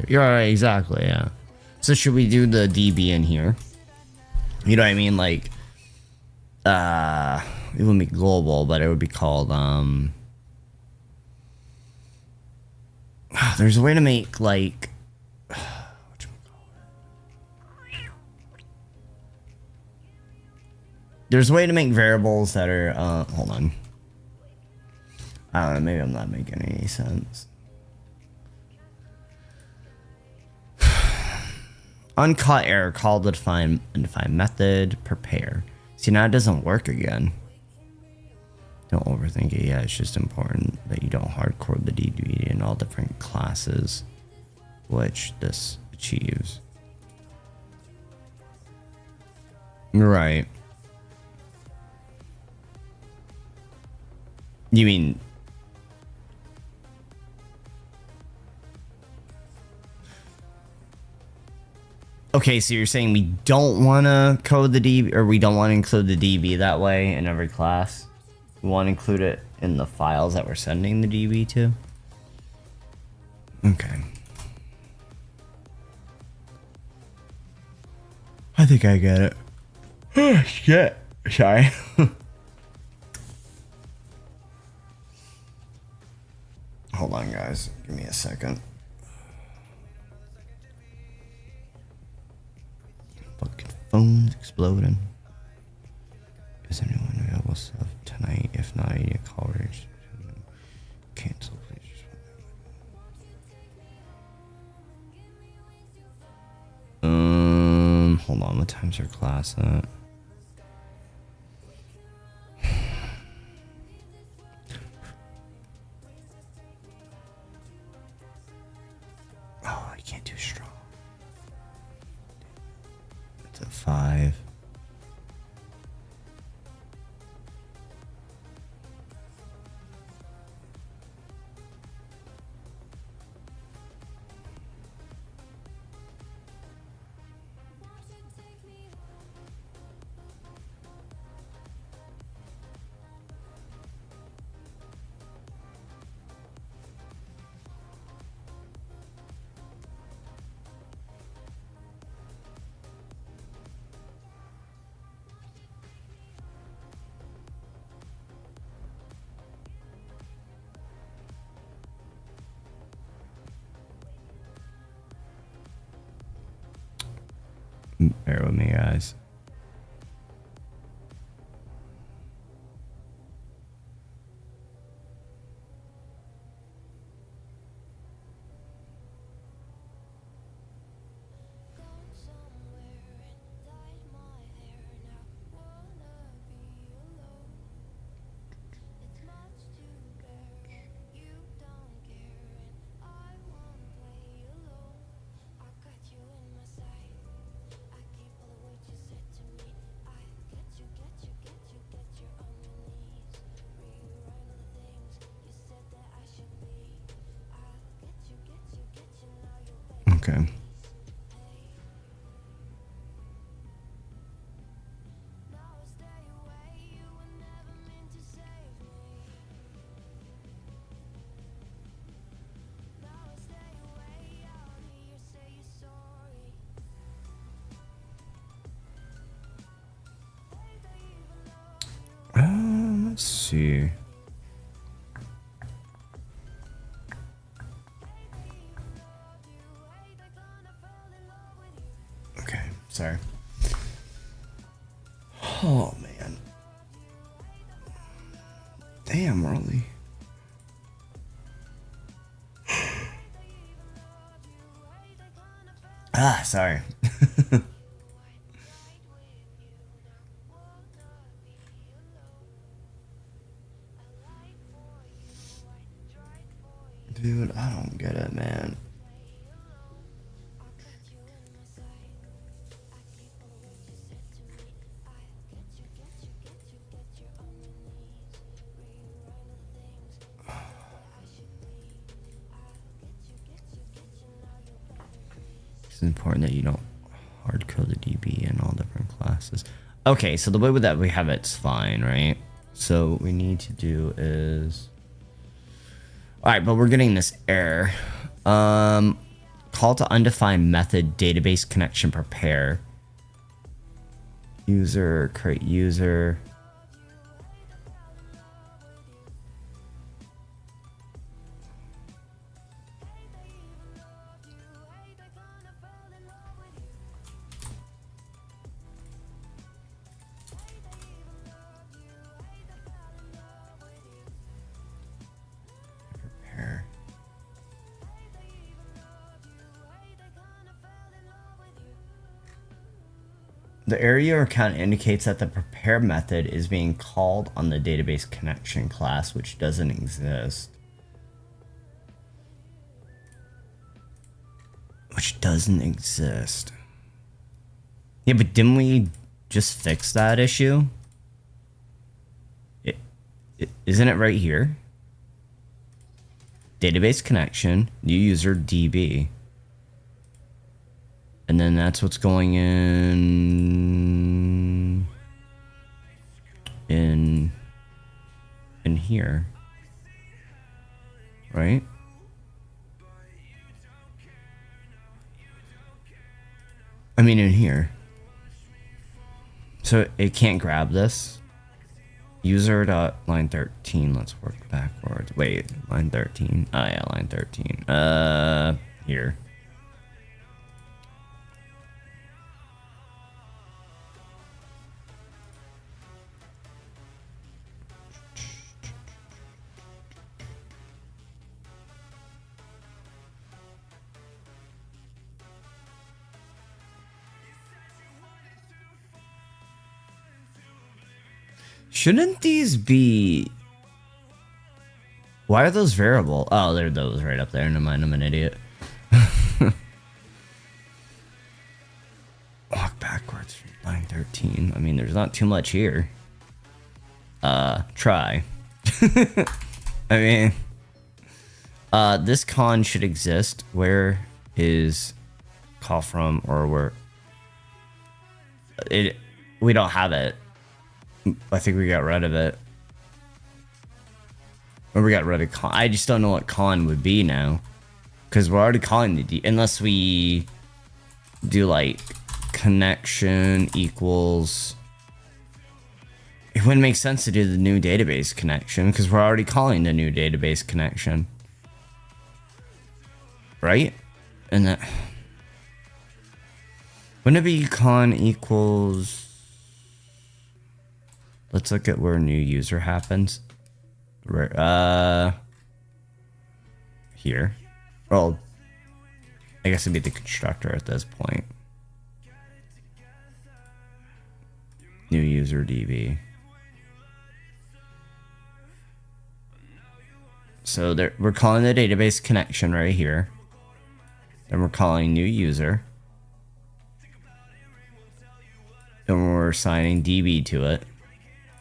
You're right, exactly, yeah. So should we do the DB in here? You know what I mean? Like, it wouldn't be global, but it would be called, there's a way to make, like, there's a way to make variables that are, hold on. I don't know, maybe I'm not making any sense. Uncut error, call the define method, prepare. See, now it doesn't work again. Don't overthink it. Yeah, it's just important that you don't hardcore the DB in all different classes, which this achieves. Right. You mean... Okay, so you're saying we don't want to code the DB, or we don't want to include the DB that way in every class? We want to include it in the files that we're sending the DB to? Okay. I think I get it. Oh, shit. Sorry. Hold on, guys. Give me a second. Fucking phone's exploding. Is anyone available stuff tonight? If not, I need a call reach. Cancel, please. Hold on. What time's our class at? Oh, I can't do strong. It's at 5. Bear with me, guys. Okay. Let's see. Okay, sorry. Oh, man. Damn, Rolly. Sorry. Dude, I don't get it, man. It's important that you don't hard code the DB in all different classes. Okay, so the way with that we have it's fine, right? So what we need to do is, all right, but we're getting this error. Call to undefined method database connection prepare. User create user. Prepare. The area account indicates that the prepare method is being called on the database connection class, which doesn't exist. Yeah, but didn't we just fix that issue? Isn't it right here? Database connection, new user DB. And then that's what's going in here. Right? I mean in here. So it can't grab this. User dot line 13. Let's work backwards. Wait, line 13. Oh yeah, line 13. Here. Shouldn't these be... Why are those variable? Oh, they're those right up there. Never mind, I'm an idiot. Walk backwards from line 13. I mean, there's not too much here. Try. I mean... this con should exist. Where is call from, or where... We don't have it. I think we got rid of it. Or we got rid of con. I just don't know what con would be now. Because we're already calling the D. Unless we do like connection equals. It wouldn't make sense to do the new database connection because we're already calling the new database connection. Right? And that. Wouldn't it be con equals. Let's look at where new user happens. Here. Well, I guess it'd be the constructor at this point. New user DB. So there, we're calling the database connection right here. Then we're calling new user. And we're assigning DB to it.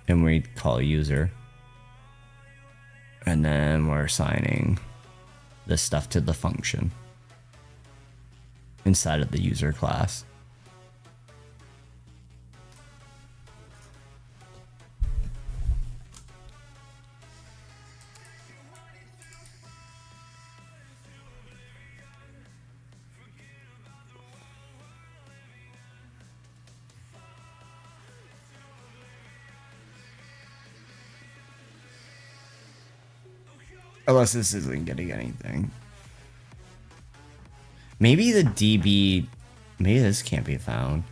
And we call user. And then we're assigning this stuff to the function inside of the user class. Unless this isn't getting anything. Maybe the DB... Maybe this can't be found.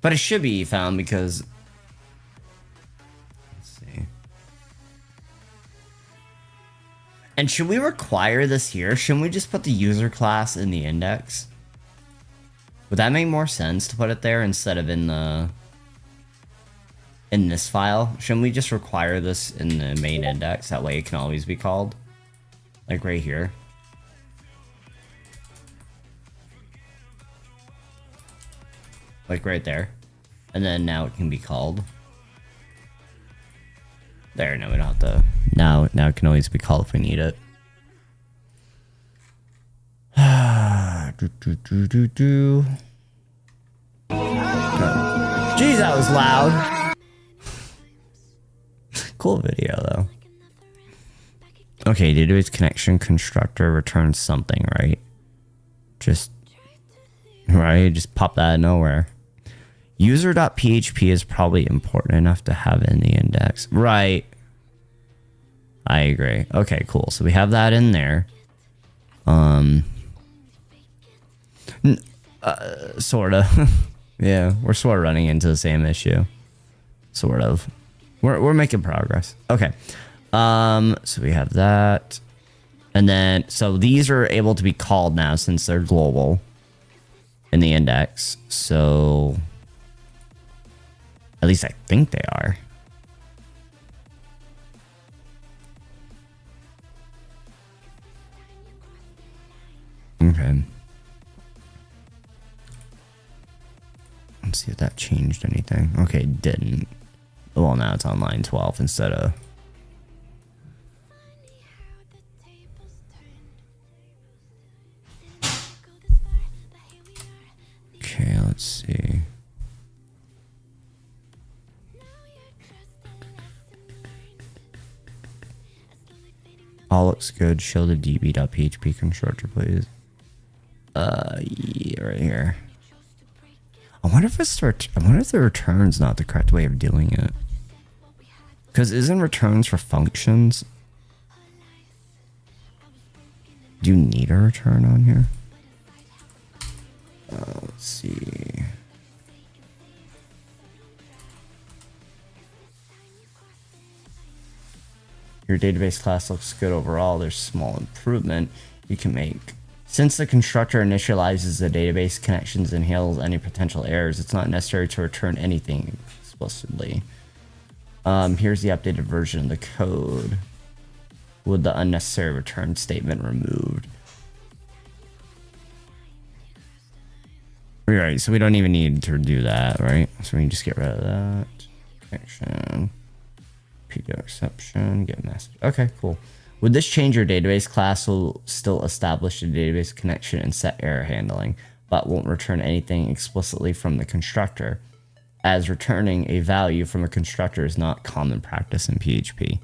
But it should be found because... Let's see. And should we require this here? Shouldn't we just put the user class in the index? Would that make more sense to put it there instead of in the... in this file? Shouldn't we just require this in the main index? That way it can always be called. Like right here. Like right there. And then now it can be called. There, no, we don't have to. Now it can always be called if we need it. Jeez, that was loud. Cool video though. Okay, database connection constructor returns something, right? Just pop that out of nowhere. User.php is probably important enough to have in the index. Right. I agree. Okay, cool. So we have that in there. Sort of. Yeah, we're sort of running into the same issue. Sort of. We're making progress. Okay. So we have that. And then, so these are able to be called now since they're global in the index. So, at least I think they are. Okay. Let's see if that changed anything. Okay, it didn't. Well, now it's on line 12 instead of... Okay, let's see. All looks good. Show the db.php constructor, please. Yeah, right here. I wonder if the return's not the correct way of doing it. Because isn't returns for functions? Do you need a return on here? Let's see. Your database class looks good overall. There's small improvement you can make. Since the constructor initializes the database connections and handles any potential errors, it's not necessary to return anything explicitly. Here's the updated version of the code with the unnecessary return statement removed. Right, so we don't even need to do that, right? So we can just get rid of that. Connection. PDO exception. Get message. Okay, cool. With this change, your database class will still establish the database connection and set error handling, but won't return anything explicitly from the constructor, as returning a value from a constructor is not common practice in PHP.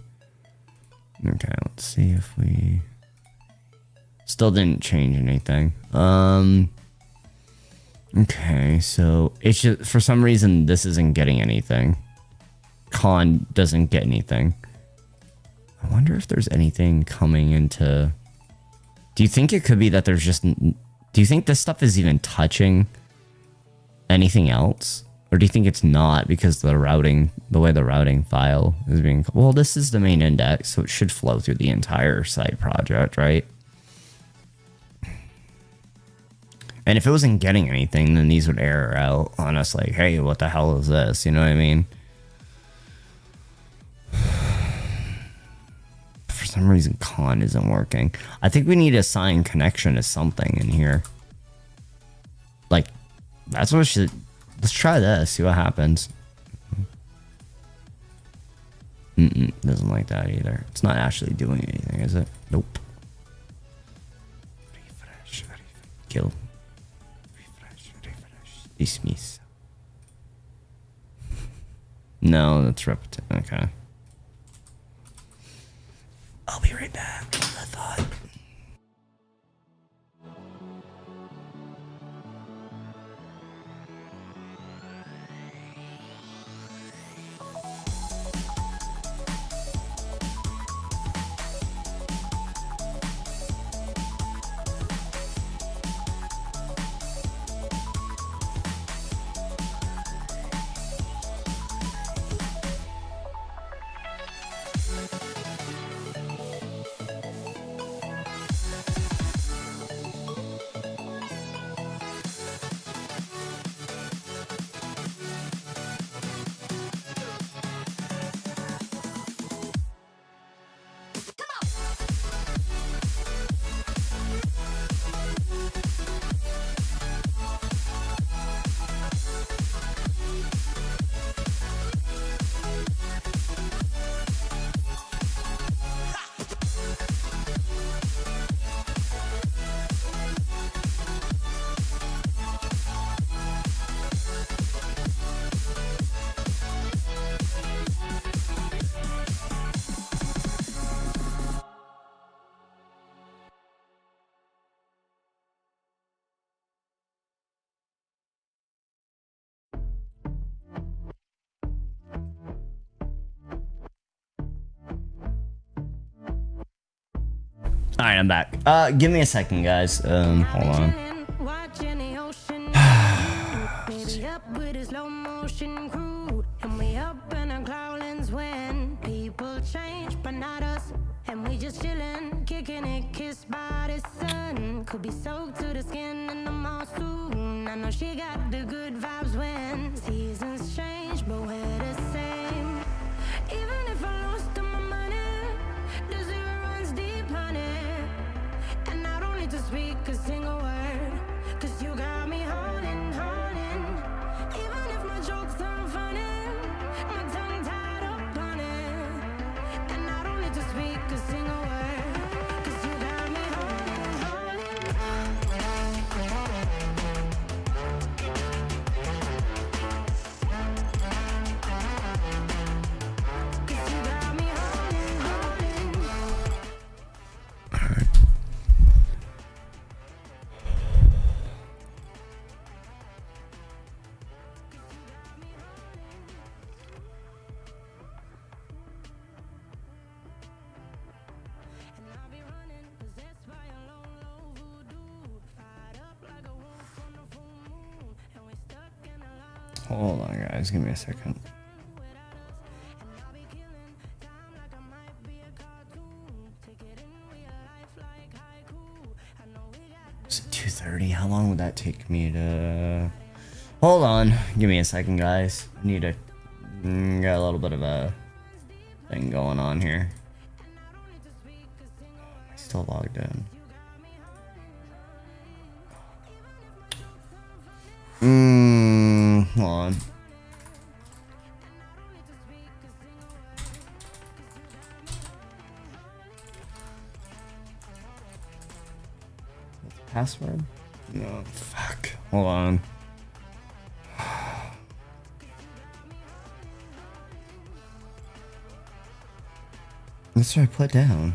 Okay, let's see if we... Still didn't change anything. Okay, so it's just, for some reason, this isn't getting anything. Con doesn't get anything. I wonder if there's anything coming into... Do you think it could be that there's just... Do you think this stuff is even touching anything else? Or do you think it's not because the routing, the way the routing file is being... Well, this is the main index, so it should flow through the entire site project, right? And if it wasn't getting anything, then these would error out on us like, hey, what the hell is this? You know what I mean? For some reason, con isn't working. I think we need to assign connection to something in here. Like, that's what we should... Let's try this, see what happens. Doesn't like that either. It's not actually doing anything, is it? Nope. Refresh. Kill. Dismiss. No, that's repetitive. Okay. I'll be right back. I thought. All right, I'm back. Give me a second, guys. Hold on. Watching the ocean. Baby up with a slow motion crew. And we up in our clouds when people change, but not us. And we just chillin', kicking it, kissed by the sun. Could be soaked to the skin in the mall soon. I know she got the good vibes when seasons change, but we're the same. Even if I lost all my money, the zero runs deep, honey. And I don't need to speak a single word, 'cause you got me holding, holding. Even if my jokes aren't funny, my tongue tied up on it. And I don't need to speak a single word, 'cause you got me holding, holding. 'Cause you got me holding, holding. And I'll be running, possessed by a low, low voodoo. Fired up like a wolf on the full moon. And we're stuck in a lullaby Hold on, guys. Give me a second. without us. And I'll be killing time like I might be a cartoon. Take it in real life like haiku. I know we got Is it 2:30? How long would that take me to... Hold on. Give me a second, guys. I need to... got a little bit of a thing going on here. Am I still logged in? Hold on. Password? No, fuck. Hold on. That's what I put down.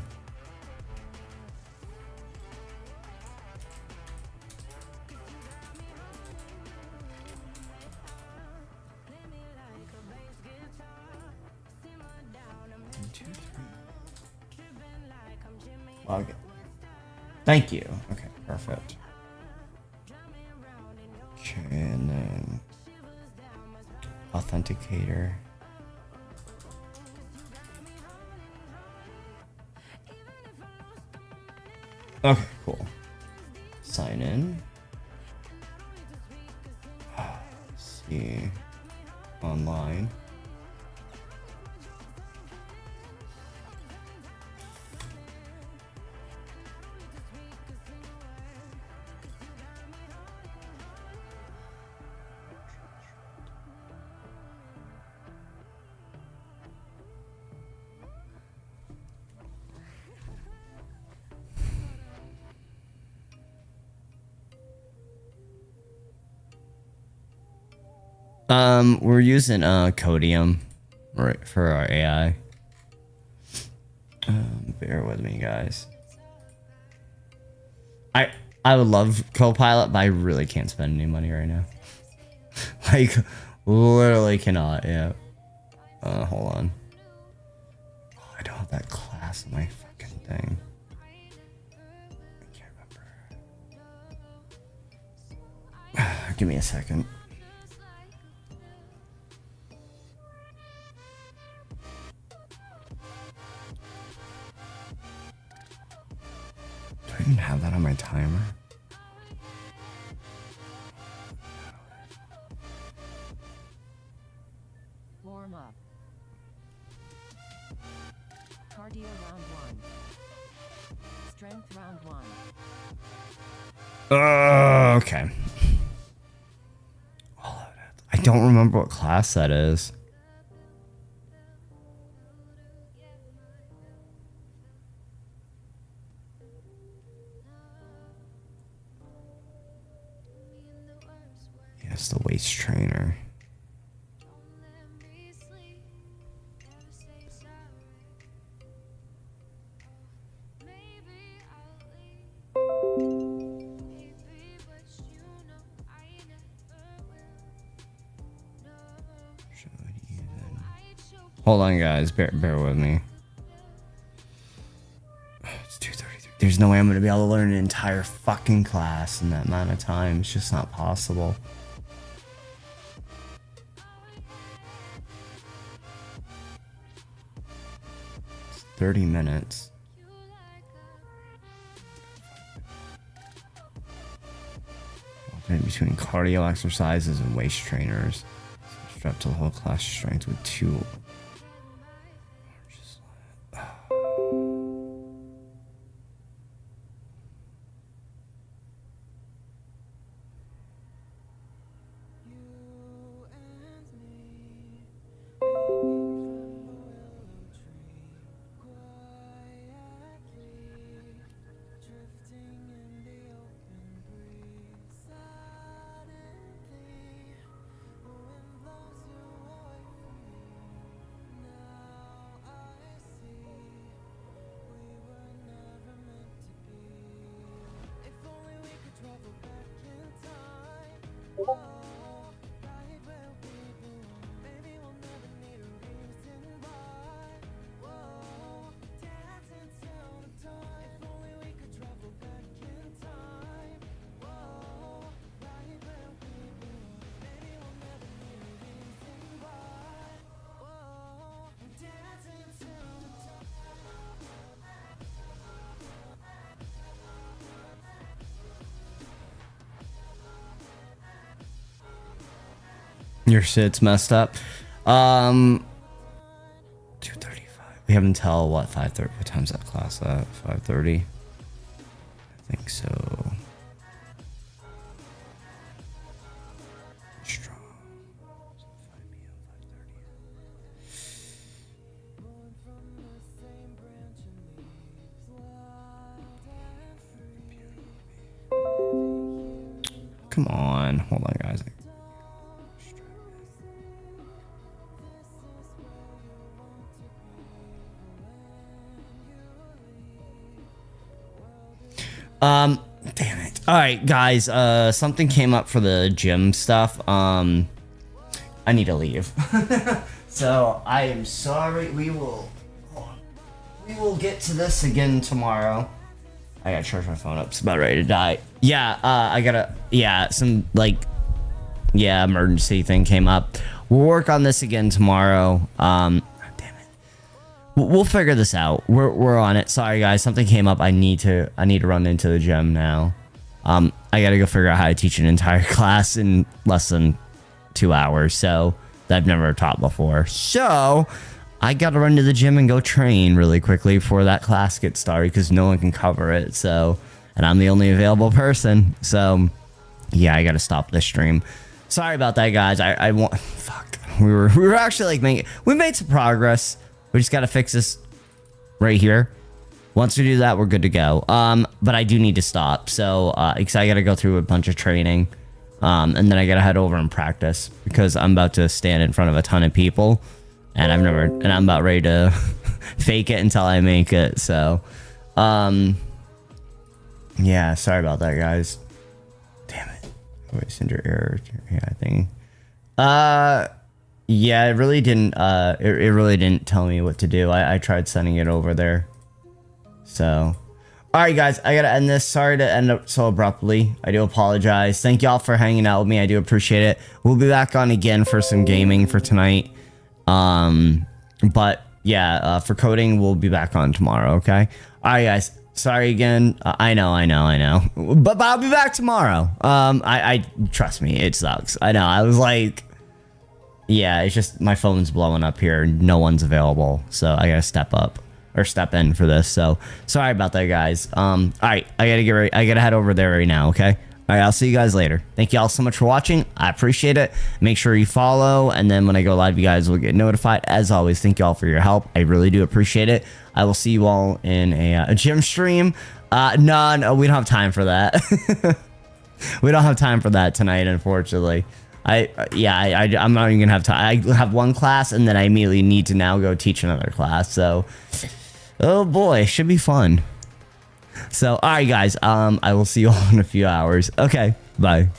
One, two, three. Log in. Thank you. Okay, perfect. Okay, and then authenticator. Okay, cool. Sign in. Let's see. Online. We're using Codium, right, for our AI. Bear with me, guys. I would love Copilot, but I really can't spend any money right now. Like, literally cannot. Yeah. Hold on. Oh, I don't have that class in my fucking thing. I can't remember. Give me a second. Do I even have that on my timer? Warm up. Cardio round 1. Strength round 1. Okay. I don't remember what class that is. Yes, the waist trainer. Hold on, guys. Bear with me. It's 2:33. There's no way I'm going to be able to learn an entire fucking class in that amount of time. It's just not possible. It's 30 minutes. Between cardio exercises and waist trainers. Strap to the whole class strength with 2. Your shit's messed up. 2:35. We have until what? 5:30. What time's that class at? 5:30. I think so. Strong. 5 p.m. 5:30. Come on. Hold on, guys. Damn it. All right, guys, something came up for the gym stuff. I need to leave. So I am sorry. We will get to this again tomorrow. I gotta charge my phone up. It's about ready to die. Yeah, some emergency thing came up. We'll work on this again tomorrow. We'll figure this out. We're on it. Sorry guys, something came up. I need to run into the gym now. I gotta go figure out how to teach an entire class in less than 2 hours. So that I've never taught before. So I gotta run to the gym and go train really quickly before that class gets started because no one can cover it. So, and I'm the only available person. So yeah, I gotta stop this stream. Sorry about that, guys. I want. Fuck. We were actually like we made some progress. We just got to fix this right here. Once we do that, we're good to go. But I do need to stop. So, because I got to go through a bunch of training. And then I got to head over and practice because I'm about to stand in front of a ton of people. And I'm about ready to fake it until I make it. So, yeah, sorry about that, guys. Damn it. Wait, send your error. Yeah, thing. Yeah, it really didn't. It really didn't tell me what to do. I tried sending it over there. So, all right, guys, I gotta end this. Sorry to end up so abruptly. I do apologize. Thank y'all for hanging out with me. I do appreciate it. We'll be back on again for some gaming for tonight. But yeah, for coding, we'll be back on tomorrow. Okay. All right, guys. Sorry again. I know. But I'll be back tomorrow. I trust me. It sucks. I know. I was like. Yeah, it's just my phone's blowing up here. No one's available, so I gotta step in for this. So sorry about that, guys. All right, I gotta get ready. I gotta head over there right now. Okay. All right, I'll see you guys later. Thank you all so much for watching. I appreciate it. Make sure you follow, and then when I go live, you guys will get notified. As always, thank you all for your help. I really do appreciate it. I will see you all in a gym stream. No, we don't have time for that. We don't have time for that tonight, unfortunately. I'm not even gonna have time. I have one class and then I immediately need to now go teach another class. So, oh boy, should be fun. So, all right, guys. I will see you all in a few hours. Okay, bye.